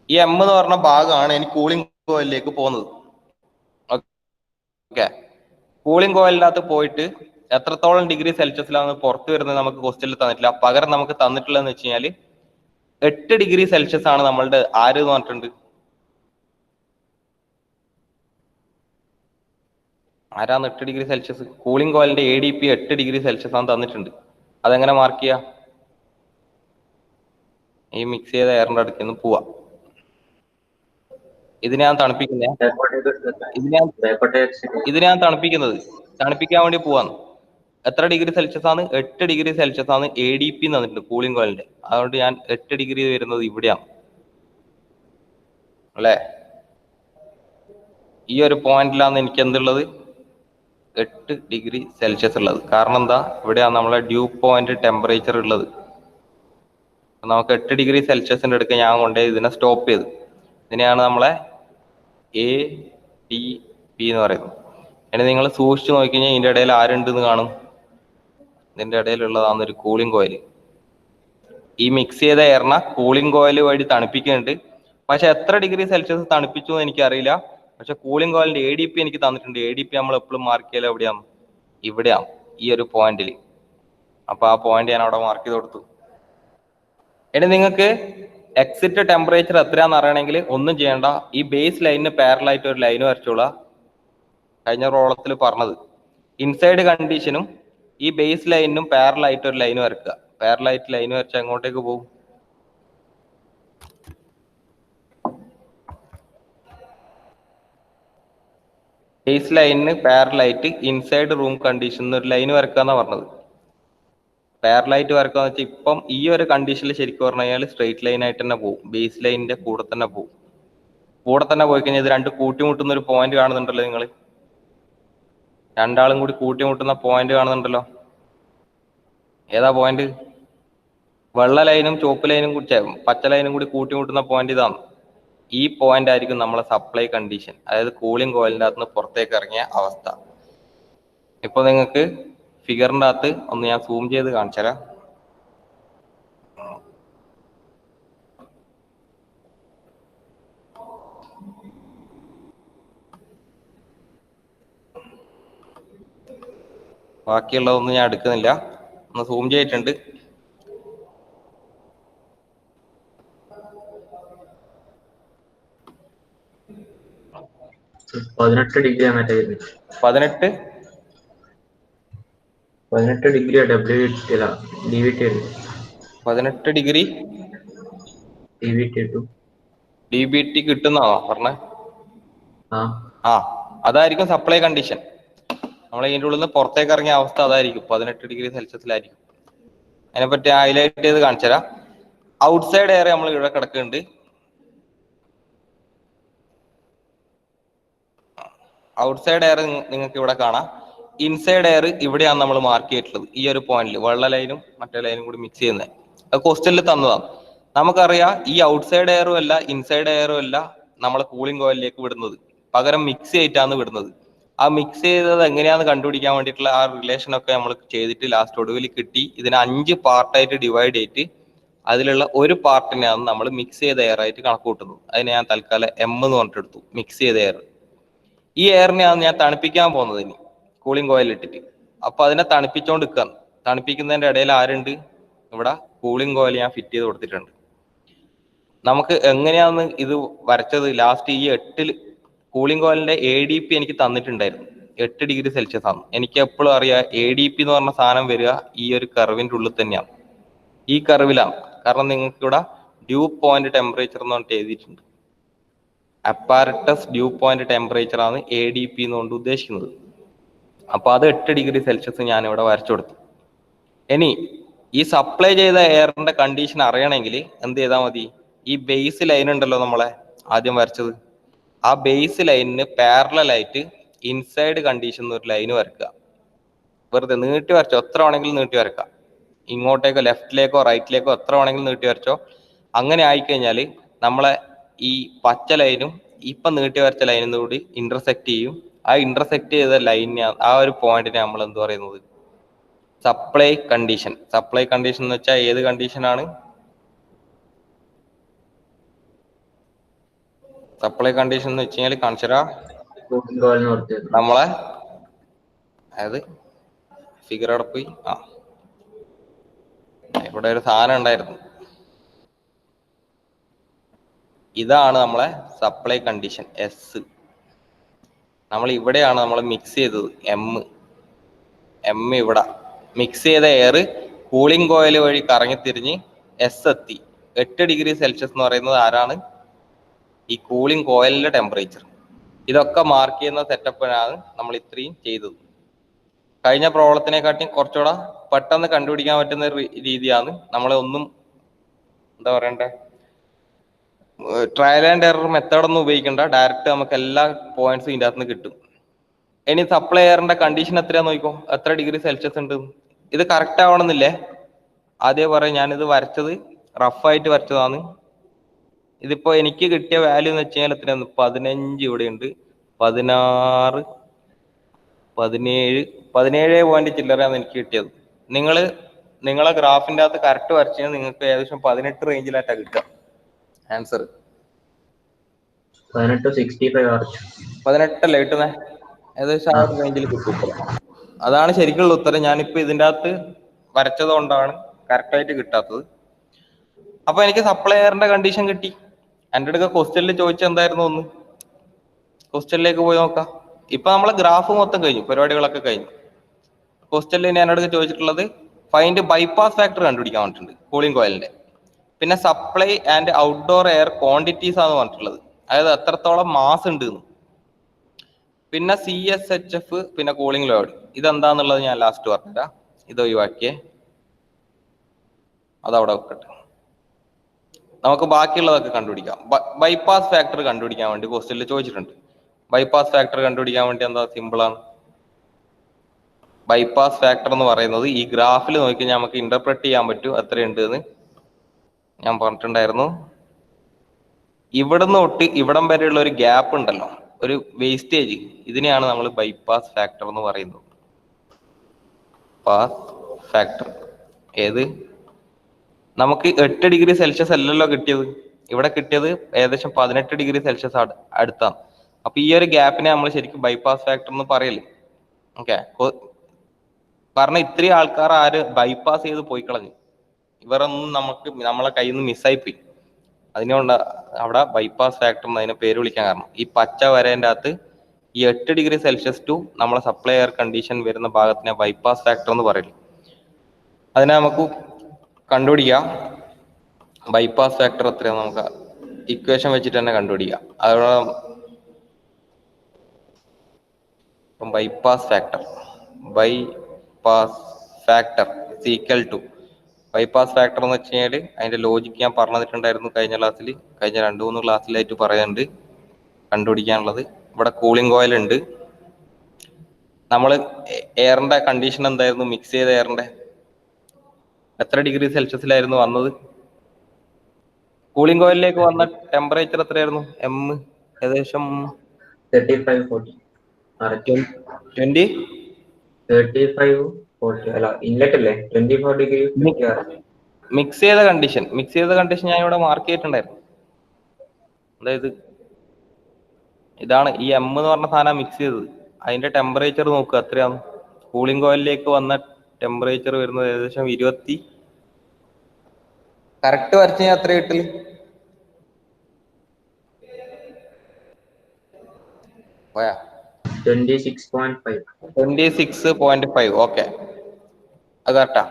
ഈ M എന്ന് പറഞ്ഞ ഭാഗമാണ് എനിക്ക് കൂളിംഗ് കോയിലിലേക്ക് പോകുന്നത്. ഓക്കെ, കൂളിംഗ് കോയിലിനകത്ത് പോയിട്ട് എത്രത്തോളം ഡിഗ്രി സെൽഷ്യസിലാണ് പുറത്ത് വരുന്നത് നമുക്ക് ക്വസ്റ്റ്യനിൽ തന്നിട്ടില്ല. പകരം നമുക്ക് തന്നിട്ടുള്ളതെന്ന് വെച്ച് കഴിഞ്ഞാൽ 8 ഡിഗ്രി സെൽഷ്യസ് ആണ് നമ്മളുടെ ആര് എന്ന് പറഞ്ഞിട്ടുണ്ട്. ആരാണ് 8 ഡിഗ്രി സെൽഷ്യസ്? കൂളിംഗ് കോയിലിന്റെ ADP 8 ഡിഗ്രി സെൽഷ്യസ് ആണ് തന്നിട്ടുണ്ട്. അതെങ്ങനെ മാർക്ക് ചെയ്യാം? ഈ മിക്സ് ചെയ്ത എയറിന്റെ അടുത്ത് നിന്ന് പോവാ. ഇതിനെ ഞാൻ തണുപ്പിക്കുന്നത്, തണുപ്പിക്കാൻ വേണ്ടി പോവാന്ന്. എത്ര ഡിഗ്രി സെൽഷ്യസ് ആണ്? 8 ഡിഗ്രി സെൽഷ്യസ് ആണ് ADP തന്നിട്ടുണ്ട് കൂളിംഗ് കോയിലിന്റെ. അതുകൊണ്ട് ഞാൻ 8 ഡിഗ്രി വരുന്നത് ഇവിടെയാണ് അല്ലെ. ഈ ഒരു പോയിന്റിലാണ് എനിക്ക് എന്തുള്ളത്? 8 ഡിഗ്രി സെൽഷ്യസ് ഉള്ളത്. കാരണം എന്താ? ഇവിടെയാണ് നമ്മളെ ഡ്യൂ പോയിന്റ് ടെമ്പറേച്ചർ ഉള്ളത്. നമുക്ക് 8 ഡിഗ്രി സെൽഷ്യസിന്റെ അടുത്ത് ഞാൻ കൊണ്ടേ ഇതിനെ സ്റ്റോപ്പ് ചെയ്തു. ഇതിനെയാണ് നമ്മളെ ADP എന്ന് പറയുന്നത്. ഇനി നിങ്ങൾ സൂക്ഷിച്ചു നോക്കിക്കഴിഞ്ഞാൽ ഇതിന്റെ ഇടയിൽ ആരുണ്ടെന്ന് കാണും. ഇതിന്റെ ഇടയിലുള്ളതാണ് ഒരു കൂളിംഗ് കോയിൽ. ഈ മിക്സ് ചെയ്ത എയറിനെ കൂളിംഗ് കോയിൽ വഴി തണുപ്പിക്കുന്നുണ്ട്. പക്ഷെ എത്ര ഡിഗ്രി സെൽഷ്യസ് തണുപ്പിച്ചു എന്ന് എനിക്കറിയില്ല. പക്ഷെ കൂളിംഗ് കോയിലിന്റെ ADP എനിക്ക് തന്നിട്ടുണ്ട്. ADP നമ്മൾ എപ്പോഴും മാർക്ക് ചെയ്യല എവിടെയാണ്? ഇവിടെയാണ്, ഈ ഒരു പോയിന്റിൽ. അപ്പൊ ആ പോയിന്റ് ഞാൻ അവിടെ മാർക്ക് ചെയ്ത് കൊടുത്തു. ഇനി നിങ്ങൾക്ക് എക്സിറ്റ് ടെമ്പറേച്ചർ എത്രയാണെന്ന് അറിയണമെങ്കിൽ ഒന്നും ചെയ്യേണ്ട, ഈ ബേസ് ലൈനിന് പാരലായിട്ട് ഒരു ലൈൻ വരച്ചോളാം. കഴിഞ്ഞ പ്രോബ്ലത്തിൽ പറഞ്ഞത് ഇൻസൈഡ് കണ്ടീഷനും ഈ ബേസ് ലൈനിനും പാരലായിട്ട് ഒരു ലൈൻ വരക്കുക. പാരലായിട്ട് ലൈൻ വരച്ച എങ്ങോട്ടേക്ക് പോകും? ബേസ് ലൈനിന് പാരലായിട്ട് ഇൻസൈഡ് റൂം കണ്ടീഷൻ ഒരു ലൈൻ വരക്കാന്നാ പറഞ്ഞത്. പാരലായിട്ട് വരക്കാന്ന് വെച്ചാൽ ഇപ്പം ഈ ഒരു കണ്ടീഷനിൽ ശരിക്കും പറഞ്ഞു കഴിഞ്ഞാൽ സ്ട്രെയിറ്റ് ലൈൻ ആയിട്ട് തന്നെ പോകും, ബേസ് ലൈനിന്റെ കൂടെ തന്നെ പോകും. കൂടെ തന്നെ പോയി കഴിഞ്ഞാൽ ഇത് രണ്ട് കൂട്ടിമുട്ടുന്ന ഒരു പോയിന്റ് കാണുന്നുണ്ടല്ലോ നിങ്ങൾ, രണ്ടാളും കൂടി കൂട്ടിമുട്ടുന്ന പോയിന്റ് കാണുന്നുണ്ടല്ലോ. ഏതാ പോയിന്റ്? വെള്ള ലൈനും ചുവപ്പ് ലൈനും കൂടി പച്ച ലൈനും കൂടി കൂട്ടിമുട്ടുന്ന പോയിന്റ് ഇതാണ്. ഈ പോയിന്റ് ആയിരിക്കും നമ്മളെ സപ്ലൈ കണ്ടീഷൻ, അതായത് കൂളിംഗ് കോയിലിന്റെ അകത്ത് നിന്ന് പുറത്തേക്ക് ഇറങ്ങിയ അവസ്ഥ. ഇപ്പൊ നിങ്ങൾക്ക് ഫിഗറിന്റെ അകത്ത് ഒന്ന് ഞാൻ സൂം ചെയ്ത് കാണിച്ചുതരാം. ബാക്കിയുള്ളതൊന്നും ഞാൻ എടുക്കുന്നില്ല, ഒന്ന് സൂം ചെയ്തിട്ടുണ്ട്. ഡിഗ്രി 18 ഡിഗ്രി DBT കിട്ടുന്നതാണോ പറഞ്ഞേ? അതായിരിക്കും സപ്ലൈ കണ്ടീഷൻ. നമ്മൾ ഇതിൻ്റെ ഉള്ളിൽ നിന്ന് പുറത്തേക്ക് ഇറങ്ങിയ അവസ്ഥ അതായിരിക്കും, 18 ഡിഗ്രി സെൽഷ്യസിലായിരിക്കും. അതിനെപ്പറ്റി ഹൈലൈറ്റ് ചെയ്ത് കാണിച്ചുതരാം. ഔട്ട്സൈഡ് എയർ നമ്മൾ ഇവിടെ കിടക്കുന്നുണ്ട്. ഔട്ട്സൈഡ് എയർ നിങ്ങൾക്ക് ഇവിടെ കാണാം. ഇൻസൈഡ് എയർ ഇവിടെയാണ് നമ്മൾ മാർക്ക് ചെയ്തിട്ടുള്ളത്, ഈ ഒരു പോയിന്റിൽ വെള്ള ലൈനും മറ്റേ ലൈനും കൂടി മിക്സ് ചെയ്യുന്നത്. അത് ക്വസ്റ്റ്യനിൽ തന്നതാണ്. നമുക്കറിയാം ഈ ഔട്ട്സൈഡ് എയറും അല്ല ഇൻസൈഡ് എയറും അല്ല നമ്മളെ കൂളിംഗ് കോയിലിലേക്ക് വിടുന്നത്, പകരം മിക്സ് ചെയ്തിട്ടാണ് വിടുന്നത്. ആ മിക്സ് ചെയ്തത് എങ്ങനെയാന്ന് കണ്ടുപിടിക്കാൻ വേണ്ടിയിട്ടുള്ള ആ റിലേഷൻ ഒക്കെ നമ്മൾ ചെയ്തിട്ട് ലാസ്റ്റ് ഒടുവിൽ കിട്ടി. ഇതിനെ 5 പാർട്ടായിട്ട് ഡിവൈഡ് ചെയ്തിട്ട് അതിലുള്ള ഒരു പാർട്ടിനെയാണ് നമ്മൾ മിക്സ് ചെയ്ത എയർ ആയിട്ട് കണക്ക് കൂട്ടുന്നത്. അതിനെ ഞാൻ തൽക്കാലം M എന്ന് പറഞ്ഞിട്ടെടുത്തു, മിക്സ് ചെയ്ത എയർ. ഈ എയറിനെയാണ് ഞാൻ തണുപ്പിക്കാൻ പോകുന്നത് ഇനി കൂളിംഗ് കോയിൽ ഇട്ടിട്ട്. അപ്പൊ അതിനെ തണുപ്പിച്ചോണ്ട് നിൽക്കുകയാണ്. തണുപ്പിക്കുന്നതിന്റെ ഇടയിൽ ആരുണ്ട്? ഇവിടെ കൂളിംഗ് കോയിൽ ഞാൻ ഫിറ്റ് ചെയ്ത് കൊടുത്തിട്ടുണ്ട്. നമുക്ക് എങ്ങനെയാന്ന് ഇത് വരച്ചത്? ലാസ്റ്റ് ഈ 8 കൂളിംഗ് കോയിലിന്റെ ADP എനിക്ക് തന്നിട്ടുണ്ടായിരുന്നു, 8 ഡിഗ്രി സെൽഷ്യസ് ആണ്. എനിക്ക് എപ്പോഴും അറിയാം ADP എന്ന് പറഞ്ഞ സാധനം വരിക ഈ ഒരു കർവിന്റെ ഉള്ളിൽ തന്നെയാണ്, ഈ കർവിലാണ്. കാരണം നിങ്ങൾക്ക് ഇവിടെ ഡ്യൂ പോയിന്റ് ടെമ്പറേച്ചർ എന്ന് പറഞ്ഞിട്ട് എഴുതിയിട്ടുണ്ട്. അപ്പാരറ്റസ് ഡ്യൂ പോയിന്റ് ടെമ്പറേച്ചർ ആണ് ADP എന്നുകൊണ്ട് ഉദ്ദേശിക്കുന്നത്. അപ്പൊ അത് 8 ഡിഗ്രി സെൽഷ്യസ് ഞാൻ ഇവിടെ വരച്ചു കൊടുത്തു. ഇനി ഈ സപ്ലൈ ചെയ്ത എയറിന്റെ കണ്ടീഷൻ അറിയണമെങ്കിൽ എന്ത് ചെയ്താൽ മതി? ഈ ബേസ് ലൈൻ ഉണ്ടല്ലോ നമ്മളെ ആദ്യം വരച്ചത്, ആ ബേസ് ലൈനിന് പാരലായിട്ട് ഇൻസൈഡ് കണ്ടീഷൻ ഒരു ലൈൻ വരക്കുക. വെറുതെ നീട്ടി വരച്ചോ, എത്ര വേണമെങ്കിലും നീട്ടി വരക്കാം. ഇങ്ങോട്ടേക്കോ ലെഫ്റ്റിലേക്കോ റൈറ്റിലേക്കോ എത്ര വേണമെങ്കിലും നീട്ടി വരച്ചോ. അങ്ങനെ ആയിക്കഴിഞ്ഞാൽ നമ്മളെ ഈ പച്ച ലൈനും ഇപ്പം നീട്ടി വരച്ച ലൈനും കൂടി ഇന്റർസെക്ട് ചെയ്യും. ആ ഇന്റർസെക്ട് ചെയ്ത ലൈനിനെ, ആ ഒരു പോയിന്റിനെ നമ്മൾ എന്ത് പറയുന്നത്? Supply condition. സപ്ലൈ കണ്ടീഷൻ എന്ന് വെച്ചാൽ ഏത് കണ്ടീഷനാണ്? സപ്ലൈ കണ്ടീഷൻ എന്ന് വെച്ച് കഴിഞ്ഞാൽ കാണിച്ചരാ നമ്മളെ, അതായത് ഫിഗർ അവിടെ പോയി. ഇവിടെ ഒരു സാധനം ഉണ്ടായിരുന്നു, ഇതാണ് നമ്മളെ സപ്ലൈ കണ്ടീഷൻ S. നമ്മൾ ഇവിടെയാണ് നമ്മൾ മിക്സ് ചെയ്തത് M ഇവിടെ മിക്സ് ചെയ്ത എയർ കൂളിംഗ് കോയിൽ വഴി കറങ്ങിത്തിരിഞ്ഞ് S എത്തി. 8 ഡിഗ്രി സെൽഷ്യസ് എന്ന് പറയുന്നത് ആരാണ്? ഈ കൂളിംഗ് കോയിലിന്റെ ടെമ്പറേച്ചർ. ഇതൊക്കെ മാർക്ക് ചെയ്യുന്ന സെറ്റപ്പിനാണ് നമ്മൾ ഇത്രയും ചെയ്തത്. കഴിഞ്ഞ പ്രോബ്ലത്തിനെക്കാട്ടി കുറച്ചുകൂടെ പെട്ടെന്ന് കണ്ടുപിടിക്കാൻ പറ്റുന്ന രീതിയാണ്. നമ്മളെ ഒന്നും എന്താ പറയണ്ടേ, ട്രയൽ ആൻഡ് എറർ മെത്തേഡ് ഒന്നും ഉപയോഗിക്കണ്ട, ഡയറക്റ്റ് നമുക്ക് എല്ലാ പോയിന്റ്സും ഇതിൻ്റെ അകത്ത് നിന്ന് കിട്ടും. ഇനി സപ്ലൈ എയറിന്റെ കണ്ടീഷൻ എത്രയാന്ന് നോക്കിക്കോ, എത്ര ഡിഗ്രി സെൽഷ്യസ് ഉണ്ട്. ഇത് കറക്റ്റ് ആവണമെന്നില്ലേ? ആദ്യം പറയാം, ഞാനിത് വരച്ചത് റഫായിട്ട് വരച്ചതാണ്. ഇതിപ്പോ എനിക്ക് കിട്ടിയ വാല്യൂ എന്ന് വെച്ച് കഴിഞ്ഞാൽ എത്രയാണ്? 15 ഇവിടെ ഉണ്ട്, 16, 17 പോയിന്റ് ചില്ലറയാണ് എനിക്ക് കിട്ടിയത്. നിങ്ങളെ ഗ്രാഫിന്റെ അകത്ത് കറക്റ്റ് വരച്ചു കഴിഞ്ഞാൽ നിങ്ങൾക്ക് ഏകദേശം 18 റേഞ്ചിലായിട്ടാണ് കിട്ടുക ആൻസർ. 18 അല്ലേ കിട്ടുന്നേ? ഏകദേശം ആ റേഞ്ചിൽ കിട്ടും. അതാണ് ശരിക്കുള്ള ഉത്തരം. ഞാനിപ്പോ ഇതിൻ്റെ അകത്ത് വരച്ചത് കൊണ്ടാണ് കറക്റ്റായിട്ട് കിട്ടാത്തത്. അപ്പൊ എനിക്ക് സപ്ലൈ എയറിന്റെ കണ്ടീഷൻ കിട്ടി. എൻ്റെ അടുക്ക ക്വസ്റ്റ്യനിൽ ചോദിച്ച എന്തായിരുന്നു? ഒന്ന് ക്വസ്റ്റ്യനിലേക്ക് പോയി നോക്കാം. ഇപ്പൊ നമ്മളെ ഗ്രാഫ് മൊത്തം കഴിഞ്ഞു, പരിപാടികളൊക്കെ കഴിഞ്ഞു. ക്വസ്റ്റ്യനിൽ ഞാൻ എന്നോട് ചോദിച്ചിട്ടുള്ളത് ഫൈൻഡ് ബൈപ്പാസ് ഫാക്ടർ കണ്ടുപിടിക്കാൻ പറഞ്ഞിട്ടുണ്ട് കൂളിംഗ് കോയിലിന്റെ. പിന്നെ supply and outdoor air quantities ആണ് പറഞ്ഞിട്ടുള്ളത്, അതായത് എത്രത്തോളം മാസ് ഉണ്ട് എന്ന്. പിന്നെ CSHF, പിന്നെ കൂളിംഗ് ലോഡ്. ഇതെന്താന്നുള്ളത് ഞാൻ ലാസ്റ്റ് പറഞ്ഞുതരാം. ഇത് ഒഴിവാക്കിയേ, അതവിടെ വെക്കട്ടെ. നമുക്ക് ബാക്കിയുള്ളതൊക്കെ കണ്ടുപിടിക്കാം. ബൈപ്പാസ് ഫാക്ടർ കണ്ടുപിടിക്കാൻ വേണ്ടി ക്വസ്റ്റ്യനിൽ ചോദിച്ചിട്ടുണ്ട്. ബൈപ്പാസ് ഫാക്ടർ കണ്ടുപിടിക്കാൻ വേണ്ടി എന്താ, സിമ്പിളാണ്. ബൈപ്പാസ് ഫാക്ടർ എന്ന് പറയുന്നത് ഈ ഗ്രാഫിൽ നോക്കിക്കഴിഞ്ഞാൽ നമുക്ക് ഇന്റർപ്രറ്റ് ചെയ്യാൻ പറ്റും എത്രയുണ്ട് എന്ന് ഞാൻ പറഞ്ഞിട്ടുണ്ടായിരുന്നു. ഇവിടുന്ന് തൊട്ട് ഇവിടം വരെയുള്ള ഒരു ഗ്യാപ്പ് ഉണ്ടല്ലോ, ഒരു വേസ്റ്റേജ്, ഇതിനെയാണ് നമ്മൾ ബൈപ്പാസ് ഫാക്ടർ എന്ന് പറയുന്നത്. പാസ് ഫാക്ടർ ഏത്, നമുക്ക് 8 ഡിഗ്രി സെൽഷ്യസ് അല്ലല്ലോ കിട്ടിയത്, ഇവിടെ കിട്ടിയത് ഏകദേശം 18 ഡിഗ്രി സെൽഷ്യസ് അടുത്താണ്. അപ്പൊ ഈ ഒരു ഗ്യാപ്പിനെ നമ്മൾ ശരിക്കും ബൈപ്പാസ് ഫാക്ടർ എന്ന് പറയല്. ഓക്കെ, കാരണം ഇത്രയും ആൾക്കാർ ആര് ബൈപ്പാസ് ചെയ്ത് പോയി കളഞ്ഞു, ഇവരൊന്നും നമ്മളെ കയ്യിൽ നിന്ന് മിസ്സായി പോയി. അതിനുകൊണ്ട് അവിടെ ബൈപ്പാസ് ഫാക്ടർ എന്ന് അതിനെ പേര് വിളിക്കാൻ കാരണം, ഈ പച്ച വരേൻ്റെ അകത്ത് ഈ 8 ഡിഗ്രി സെൽഷ്യസ് ടു നമ്മളെ സപ്ലൈ എയർ കണ്ടീഷൻ വരുന്ന ഭാഗത്തിനെ ബൈപ്പാസ് ഫാക്ടർ എന്ന് പറയില്ല. അതിനെ നമുക്ക് കണ്ടുപിടിക്കാം. ബൈപ്പാസ് ഫാക്ടർ എത്രയാണ് നമുക്ക് ഇക്വേഷൻ വെച്ചിട്ട് തന്നെ കണ്ടുപിടിക്കാം. അതോടെ bypass factor equal to bypass factor എന്ന് വെച്ച് കഴിഞ്ഞാൽ അതിന്റെ ലോജിക്ക് ഞാൻ പറഞ്ഞു തന്നിട്ടുണ്ടായിരുന്നു കഴിഞ്ഞ 2-3 ക്ലാസ്സിലായിട്ട് പറയുന്നുണ്ട് കണ്ടുപിടിക്കാനുള്ളത്. ഇവിടെ കൂളിംഗ് കോയിൽ ഉണ്ട്. നമ്മൾ എയറിന്റെ കണ്ടീഷൻ എന്തായിരുന്നു, മിക്സ് ചെയ്ത എയറിന്റെ എത്ര ഡിഗ്രി സെൽഷ്യസിലായിരുന്നു വന്നത്, കൂളിംഗ് കോയിലിലേക്ക് വന്ന ടെമ്പറേച്ചർ എത്രയായിരുന്നു, ഏകദേശം 35-40 അല്ല, ഇൻലെറ്റ് അല്ലേ 24 ഡിഗ്രി. മിക്സ് ചെയ്ത കണ്ടീഷൻ ഞാൻ ഇവിടെ മാർക്ക് ചെയ്തിട്ടുണ്ടായിരുന്നു. അതായത് ഇതാണ് ഈ എന്ന് പറഞ്ഞ സാധനം മിക്സ് ചെയ്തത്. അതിന്റെ ടെമ്പറേച്ചർ നോക്കുക എത്രയാണ്, കൂളിംഗ് കോയിലിലേക്ക് വന്ന ടെമ്പറേച്ചർ വരുന്നത് ഏകദേശം 20, കറക്റ്റ് വരച്ച് ഞാൻ എത്ര കിട്ടില്ല, 26.5. ഓക്കെ, അത് കറക്റ്റാ.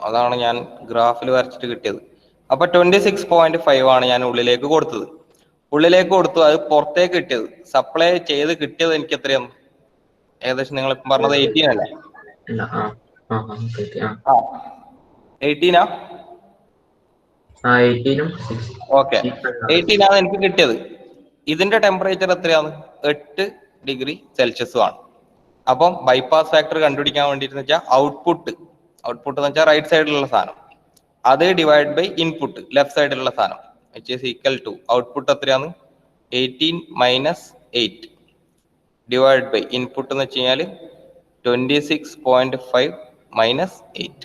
അതാണ് ഞാൻ ഗ്രാഫിൽ വരച്ചിട്ട് കിട്ടിയത്. അപ്പൊ 26.5 ആണ് ഞാൻ ഉള്ളിലേക്ക് കൊടുത്തത്. അത് പുറത്തേക്ക് കിട്ടിയത്, സപ്ലൈ ചെയ്ത് കിട്ടിയത് എനിക്ക് എത്രയാണ്, ഏകദേശം നിങ്ങൾ പറഞ്ഞത് 18 അല്ലേ? 18 ഓക്കെ, 18 ആണ് എനിക്ക് കിട്ടിയത്. ഇതിന്റെ ടെമ്പറേച്ചർ എത്രയാണ്, 8 ഡിഗ്രി സെൽഷ്യസും ആണ്. അപ്പം ബൈപ്പാസ് ഫാക്ടർ കണ്ടുപിടിക്കാൻ വേണ്ടിയിട്ട് വെച്ചാൽ ഔട്ട്പുട്ട് എന്ന് വെച്ചാൽ റൈറ്റ് സൈഡിലുള്ള സാധനം, അത് ഡിവൈഡ് ബൈ ഇൻപുട്ട് ലെഫ്റ്റ് സൈഡിലുള്ള സാധനം, which is equal to output എത്രയാണ് 18 - 8 ഡിവൈഡ് ബൈ ഇൻപുട്ട് എന്ന് വെച്ച് കഴിഞ്ഞാൽ 26.5 - 8,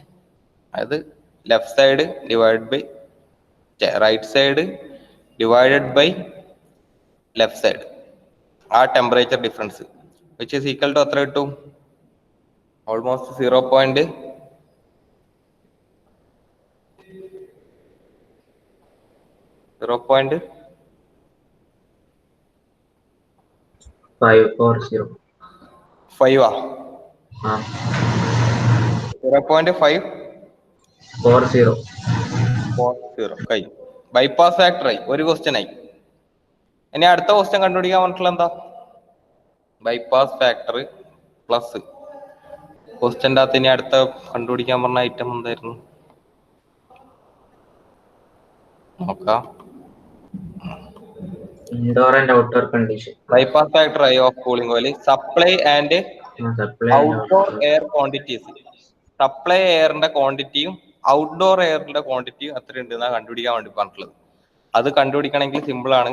അതായത് left side divide by right side divided by left side, ആ temperature difference which is equal to എത്ര കിട്ടും, ഓൾമോസ്റ്റ് 0.5 കഴിയും. ബൈപ്പാസ് ഫാക്ടർ ആയി, ഒരു ക്വസ്റ്റ്യൻ ആയി. ഇനി അടുത്ത ക്വസ്റ്റ്യൻ കണ്ടുപിടിക്കാൻ പറഞ്ഞിട്ടുള്ള എന്താ, ബൈപ്പാസ് ഫാക്ടർ പ്ലസ് ക്വസ്റ്റ്യൻ്റെ അകത്ത് ഇനി അടുത്ത കണ്ടുപിടിക്കാൻ പറഞ്ഞ ഐറ്റം എന്തായിരുന്നു നോക്കാം. Indoor and outdoor condition. Bypass factor of cooling coil, supply and outdoor air quantities. Supply എയറിന്റെ ക്വാണ്ടിറ്റിയും ഔട്ട്ഡോർ എയറിന്റെ ക്വാണ്ടിറ്റിയും എത്രയുണ്ട് എന്നാ കണ്ടുപിടിക്കാൻ വേണ്ടി പറഞ്ഞിട്ടുള്ളത്. അത് കണ്ടുപിടിക്കണമെങ്കിൽ സിമ്പിൾ ആണ്,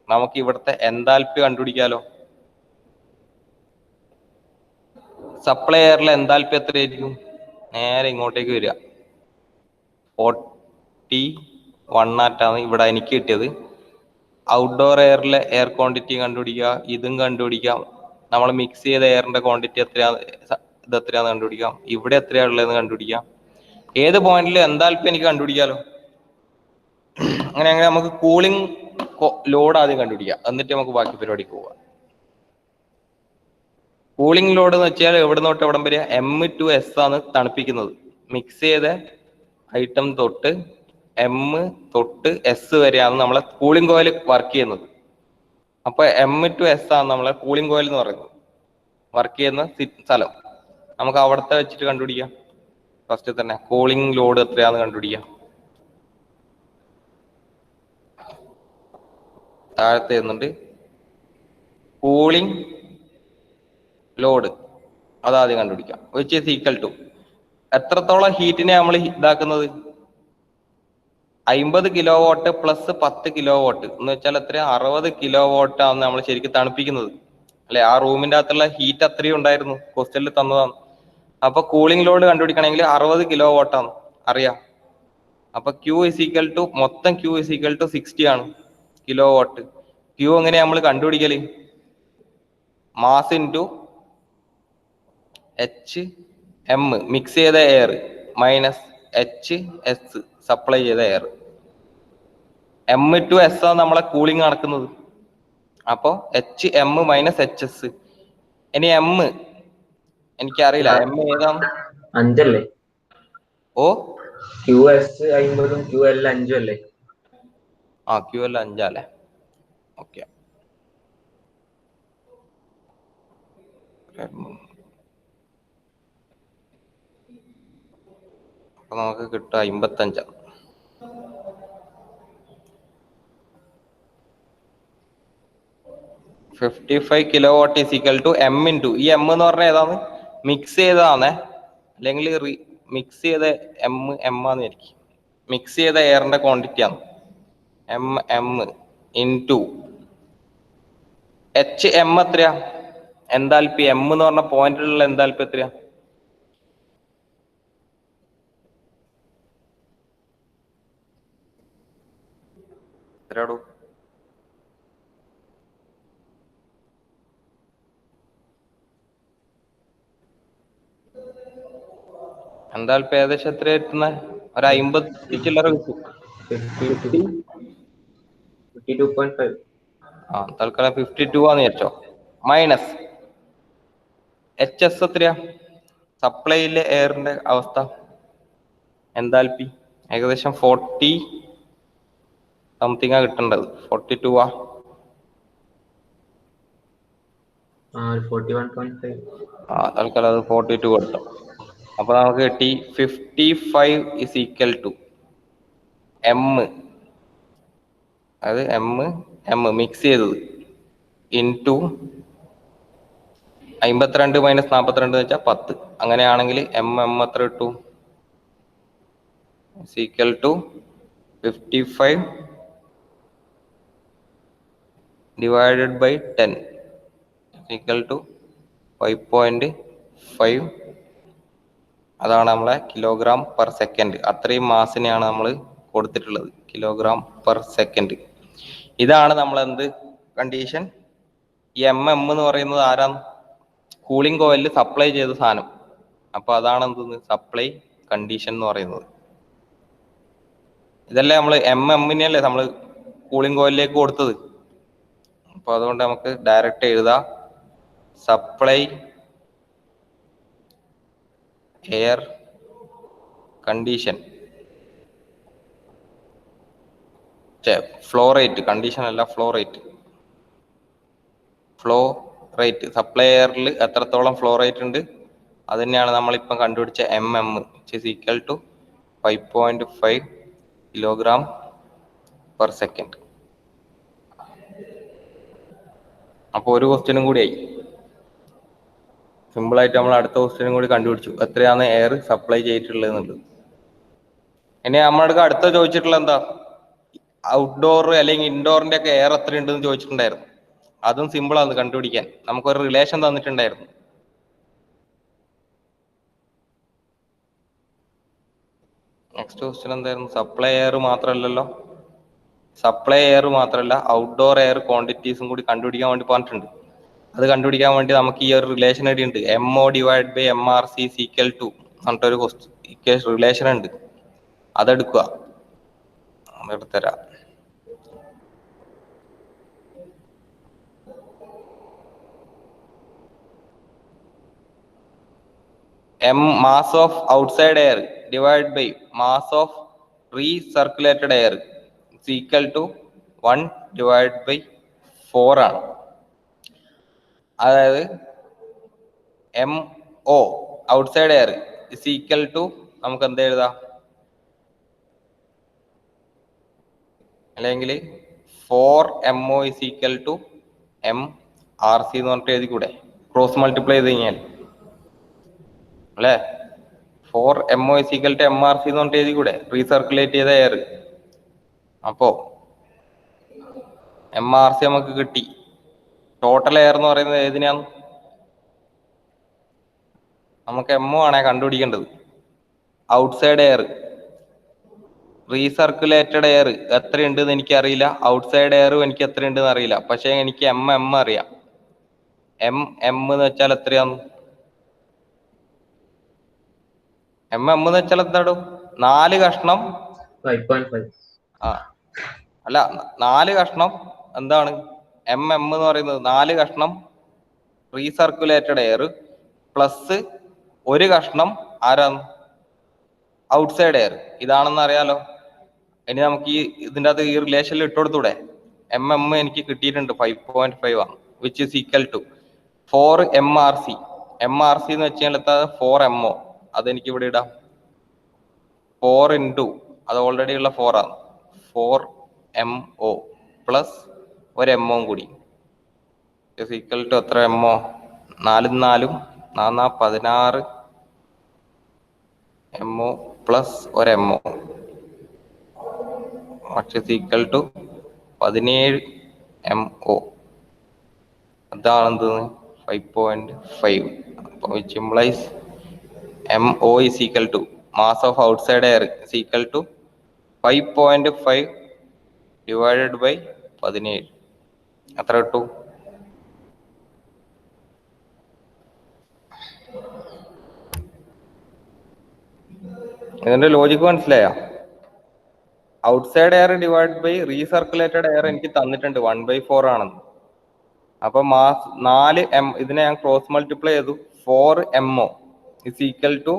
നമുക്ക് ഇവിടുത്തെ എൻതാൽപ്പി കണ്ടുപിടിക്കാലോ. സപ്ലൈ എയറിലെ എൻതാൽപ്പി എത്രയായിരിക്കും, നേരെ ഇങ്ങോട്ടേക്ക് വരിക, 41 ആറ്റാണ് ഇവിടെ എനിക്ക് കിട്ടിയത്. ഔട്ട്ഡോർ എയറിലെ എയർ ക്വാണ്ടിറ്റി കണ്ടുപിടിക്കുക, ഇതും കണ്ടുപിടിക്കാം. നമ്മൾ മിക്സ് ചെയ്ത എയറിന്റെ ക്വാണ്ടിറ്റി ഇത് എത്രയാന്ന് കണ്ടുപിടിക്കാം, ഇവിടെ എത്രയാ ഉള്ളതെന്ന് കണ്ടുപിടിക്കാം. ഏത് പോയിന്റിൽ എന്താൽപ്പി എനിക്ക് കണ്ടുപിടിക്കാലോ. അങ്ങനെ നമുക്ക് കൂളിംഗ് ലോഡ് ആദ്യം കണ്ടുപിടിക്കാം, എന്നിട്ട് നമുക്ക് ബാക്കി പരിപാടിക്ക് പോവാം. കൂളിംഗ് ലോഡ് എന്ന് വെച്ചാൽ എവിടെ തൊട്ട് എവിടം വരെ, M to S ആണ് തണുപ്പിക്കുന്നത്. മിക്സ് ചെയ്ത ഐറ്റം തൊട്ട് M തൊട്ട് S വരെയാണ് നമ്മളെ കൂളിംഗ് കോയിൽ വർക്ക് ചെയ്യുന്നത്. അപ്പൊ M/S ആണ് നമ്മളെ കൂളിംഗ് കോയിൽ എന്ന് പറയുന്നത്, വർക്ക് ചെയ്യുന്ന സ്ഥലം. നമുക്ക് അവിടത്തെ വെച്ചിട്ട് കണ്ടുപിടിക്കാം. ഫസ്റ്റ് തന്നെ കൂളിംഗ് ലോഡ് എത്രയാന്ന് കണ്ടുപിടിക്കാം. താഴത്തെ എന്നുണ്ട് കൂളിംഗ് ലോഡ്, അതാദ്യം കണ്ടുപിടിക്കാം. വിച്ച് ഈസ് ഈക്വൽ ടു എത്രത്തോളം ഹീറ്റിനെ നമ്മൾ ഇതാക്കുന്നത്, 50 kilo watt plus 10 kilo watt എന്ന് വെച്ചാൽ എത്ര, 60 കിലോ വാട്ട് ആണ് നമ്മൾ ശരിക്കും തണുപ്പിക്കുന്നത് അല്ലെ. ആ റൂമിന്റെ അകത്തുള്ള ഹീറ്റ് അത്രയും ഉണ്ടായിരുന്നു, ക്വസ്റ്റ്യനിൽ തന്നതാണ്. അപ്പൊ കൂളിംഗ് ലോഡ് കണ്ടുപിടിക്കണമെങ്കിൽ 60 കിലോ വാട്ട് ആണ് അറിയാം. അപ്പൊ Q ഇസ് ഈക്വൽ ടു മൊത്തം Q ഇസ് ഈക്വൽ ടു 60 ആണ് കിലോ വാട്ട്. Q എങ്ങനെയാ നമ്മൾ കണ്ടുപിടിക്കല്, മാസ് ഇൻറ്റു HM മിക്സ് ചെയ്ത എയർ മൈനസ് HS സപ്ലൈ ചെയ്ത എയർ. M/S ആണ് നമ്മളെ കൂളിംഗ് നടക്കുന്നത്. അപ്പോ HM മൈനസ് HS. ഇനി M എനിക്കറിയില്ല, M ഏതാണ്, 5 അല്ലേ? ഓ QS 50 QL 5 അല്ലേ? QL 5 അല്ലേ? ഓക്കെ, അപ്പൊ നമുക്ക് കിട്ടുക 55. $55 kilo watt is equal to M into, ഈ M എന്ന് പറഞ്ഞാൽ ഏതാണ്, മിക്സ് ചെയ്തതാണേ, അല്ലെങ്കിൽ മിക്സ് ചെയ്ത M ആണെന്നിരിക്കും. മിക്സ് ചെയ്ത എയറിന്റെ ക്വാണ്ടിറ്റി ആണ് M ഇൻറ്റു HM എത്രയാ, എന്താൽപ്പി. M എന്ന് പറഞ്ഞ പോയിന്റിലുള്ള എന്താൽപ്പി എത്രയാ, എത്രയാടോ, എന്താൽപ്പി ഏകദേശം എത്ര എത്തുന്നത്, ഒരു 50 ചില്ലറ കിട്ടും. 52.5. തൽക്കാലം 52 ആന്ന് വിചാരിച്ചോ. മൈനസ് HS എത്രയാ, സപ്ലൈയിലെ എയറിന്റെ അവസ്ഥ എന്താൽപ്പി ഏകദേശം 40 സംതിങ് ആ കിട്ടേണ്ടത്, 42 ആ, 41.5. തൽക്കാലം അത് 42 കൊടുത്തു. അപ്പൊ നമുക്ക് കിട്ടി 55 ഇസ് ഈക്വൽ ടു M, അത് M മിക്സ് ചെയ്തത് ഇൻറ്റു 52 മൈനസ് 42 എന്ന് വെച്ചാൽ 10. അങ്ങനെയാണെങ്കിൽ M എത്ര കിട്ടും, is equal to 55 divided by 10 equal to 5.5. അതാണ് നമ്മളെ കിലോഗ്രാം പെർ സെക്കൻഡ്. അത്രയും മാസിനെയാണ് നമ്മൾ കൊടുത്തിട്ടുള്ളത്, കിലോഗ്രാം പെർ സെക്കൻഡ്. ഇതാണ് നമ്മൾ എന്ത് കണ്ടീഷൻ, ഈ MM എന്ന് പറയുന്നത് ആരാണ്, കൂളിംഗ് കോയിലിൽ സപ്ലൈ ചെയ്ത സാധനം. അപ്പൊ അതാണ് എന്തെന്ന് സപ്ലൈ കണ്ടീഷൻ എന്ന് പറയുന്നത്. ഇതല്ലേ നമ്മൾ MM-നെയല്ലേ നമ്മൾ കൂളിംഗ് കോയിലിലേക്ക് കൊടുത്തത്. അപ്പൊ അതുകൊണ്ട് നമുക്ക് ഡയറക്റ്റ് എഴുതാം, supply air condition, flow rate condition അല്ല, flow rate. Flow rate supply എയറിൽ എത്രത്തോളം ഫ്ലോ റേറ്റ് ഉണ്ട്, അത് തന്നെയാണ് നമ്മളിപ്പം കണ്ടുപിടിച്ച MM, which is equal to 5.5 kilogram per second. അപ്പോൾ ഒരു ക്വസ്റ്റ്യനും കൂടി ആയി. സിമ്പിളായിട്ട് നമ്മൾ അടുത്ത ക്വസ്റ്റ്യനും കൂടി കണ്ടുപിടിച്ചു, എത്രയാണ് എയർ സപ്ലൈ ചെയ്തിട്ടുള്ളത് എന്നുള്ളത്. ഇനി നമ്മൾക്ക് അടുത്ത ചോദിച്ചിട്ടുള്ള എന്താ, ഔട്ട്ഡോർ അല്ലെങ്കിൽ ഇൻഡോറിന്റെ ഒക്കെ എയർ എത്ര ഉണ്ടെന്ന് ചോദിച്ചിട്ടുണ്ടായിരുന്നു. അതും സിമ്പിളാണ് കണ്ടുപിടിക്കാൻ, നമുക്കൊരു റിലേഷൻ തന്നിട്ടുണ്ടായിരുന്നു. നെക്സ്റ്റ് ക്വസ്റ്റ്യൻ എന്തായിരുന്നു, സപ്ലൈ എയർ മാത്രമല്ലല്ലോ, സപ്ലൈ എയർ മാത്രമല്ല ഔട്ട്ഡോർ എയർ ക്വാണ്ടിറ്റീസും കൂടി കണ്ടുപിടിക്കാൻ വേണ്ടി പറഞ്ഞിട്ടുണ്ട്. അത് കണ്ടുപിടിക്കാൻ വേണ്ടി നമുക്ക് ഈ ഒരു റിലേഷൻ ഐഡി ഉണ്ട്, MO divide by MRC equal to എന്നിട്ടൊരു റിലേഷൻ ഉണ്ട്, അതെടുക്കുക. അതെടുത്തരാം. mass of outside air divided by mass of recirculated air is equal to 1 divided by 4 ആണ്. അതായത് M O outside air is equal to നമുക്ക് എന്ത് എഴുതാം, അല്ലെങ്കിൽ 4MO is equal to MRC എന്ന് പറഞ്ഞിട്ട് എഴുതിക്കൂടെ, ക്രോസ് മൾട്ടിപ്ലൈ ചെയ്ത് കഴിഞ്ഞാൽ അല്ലേ. 4MO is equal to MRC എന്ന് പറഞ്ഞിട്ട് എഴുതിക്കൂടെ, റീസർക്കുലേറ്റ് ചെയ്ത എയർ. അപ്പോ MRC നമുക്ക് കിട്ടി. ടോട്ടൽ എയർ എന്ന് പറയുന്നത് ഏതിനാണ്, നമുക്ക് MO ആണേ കണ്ടുപിടിക്കേണ്ടത്. ഔട്ട്സൈഡ് എയർ, റീസർക്കുലേറ്റഡ് എയർ എത്രയുണ്ട് എന്ന് എനിക്കറിയില്ല, ഔട്ട്സൈഡ് എയറും എനിക്ക് എത്രയുണ്ടെന്ന് അറിയില്ല. പക്ഷെ എനിക്ക് എം അറിയാം. എം എന്ന് വെച്ചാൽ എത്രയാന്ന്, എന്ന് വെച്ചാൽ എന്താടും, 4 കഷ്ണം 5.5. ആ അല്ല, 4 കഷ്ണം എന്താണ് എന്ന് പറയുന്നത്, 4 കഷ്ണം റീസർക്കുലേറ്റഡ് എയർ പ്ലസ് 1 കഷ്ണം ആരാന്ന്, ഔട്ട്സൈഡ് എയർ. ഇതാണെന്ന് അറിയാലോ. ഇനി നമുക്ക് ഇതിൻ്റെ അകത്ത് ഈ റിലേഷനിൽ ഇട്ടുകൊടുത്തൂടെ. എം എനിക്ക് കിട്ടിയിട്ടുണ്ട് 5.5 ആണ്, which is equal to 4MRC. MRC എന്ന് വെച്ച് കഴിഞ്ഞാൽ എത്താ 4MO. അതെനിക്ക് ഇവിടെ ഇടാം. 4 ഇൻറ്റു അത് ഓൾറെഡി ഉള്ള 4 ആണ്, 4MO പ്ലസ് ഒരു MO കൂടി ഇസ് ഈക്വൽ ടു എത്ര MO, 4 4 16 MO പ്ലസ് ഒരു MO which is equal to 17 MO. അതാണ് 5.5. which implies MO is equal to mass of outside air is equal to 5.5 divided by 17. എത്ര കിട്ടും, ഇതിന്റെ ലോജിക്ക് മനസ്സിലായ? Outside air divide by recirculated air എനിക്ക് തന്നിട്ടുണ്ട് 1/4 ആണെന്ന്. അപ്പൊ മാസ് 4M, ഇതിനെ ഞാൻ ക്രോസ് മൾട്ടിപ്ലൈ ചെയ്തു, 4MO is equal to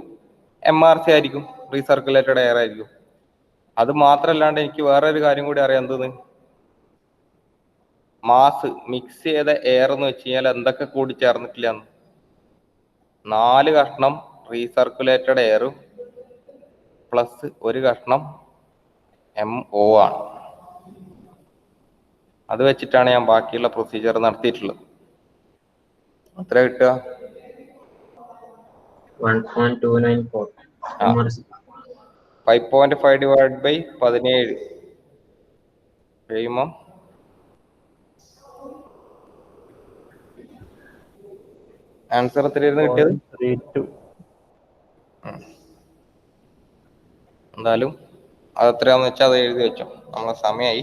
MRC ആയിരിക്കും, റീസർക്കുലേറ്റഡ് എയർ ആയിരിക്കും. അത് മാത്രല്ലാണ്ട് എനിക്ക് വേറെ ഒരു കാര്യം കൂടി അറിയാം. എന്തെന്ന്, മാസ് മിക്സ് ചെയ്ത എയർ എന്ന് വെച്ച് കഴിഞ്ഞാൽ എന്തൊക്കെ കൂടി ചേർന്നിട്ടില്ല, 4 കഷ്ണം റീസർക്കുലേറ്റഡ് എയറും പ്ലസ് 1 കഷ്ണം MO ആണ്. അത് വെച്ചിട്ടാണ് ഞാൻ ബാക്കിയുള്ള പ്രൊസീജിയർ നടത്തിയിട്ടുള്ളത്. എത്ര കിട്ടുക, 1.294. 5.5 ഡിവൈഡ് ബൈ 17 കഴിയുമ്പോ ആൻസർ എത്രയായിരുന്നു കിട്ടിയത്? 3.32. എന്തായാലും അത് എത്രയാന്ന് വെച്ചാൽ അത് എഴുതി വെച്ചോ, നമ്മളെ സമയമായി.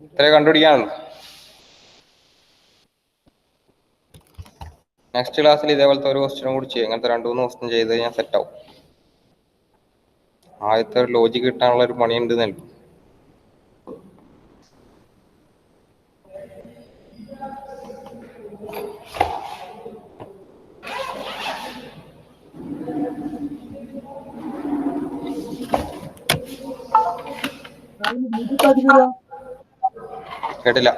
ഇത്രേ കണ്ടുപിടിക്കാനുള്ളൂ. നെക്സ്റ്റ് ക്ലാസ്സിൽ ഇതേപോലത്തെ ഒരു ക്വസ്റ്റ്യൻ കൂടി ചെയ്യും. അങ്ങനത്തെ 2-3 ക്വസ്റ്റ്യൻ ചെയ്ത് കഴിഞ്ഞാൽ സെറ്റ് ആവും. ആദ്യത്തെ ഒരു ലോജിക്ക് കിട്ടാനുള്ള ഒരു പണിയുണ്ട് നൽകും. കേട്ടില്ല,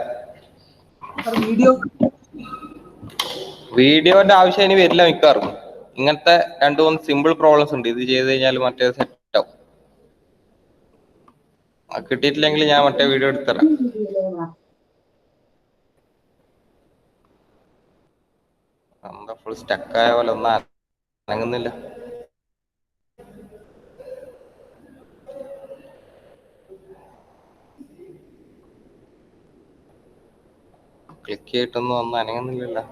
വീഡിയോന്റെ ആവശ്യം ഇനി വരില്ല മിക്കവാറും. ഇങ്ങനത്തെ 2-3 സിമ്പിൾ പ്രോബ്ലംസ് ഉണ്ട്, ഇത് ചെയ്ത് കഴിഞ്ഞാൽ മറ്റേ സെറ്റ് ആവും. കിട്ടിയിട്ടില്ലെങ്കിൽ ഞാൻ മറ്റേ വീഡിയോ എടുത്തരാം. എന്താ ഫുൾ സ്റ്റക്കായ പോലെ ഒന്നും അനങ്ങുന്നില്ല. ക്ലിക്ക് ചെയ്തിട്ടൊന്നും ഒന്നും അനങ്ങുന്നില്ലല്ലോ.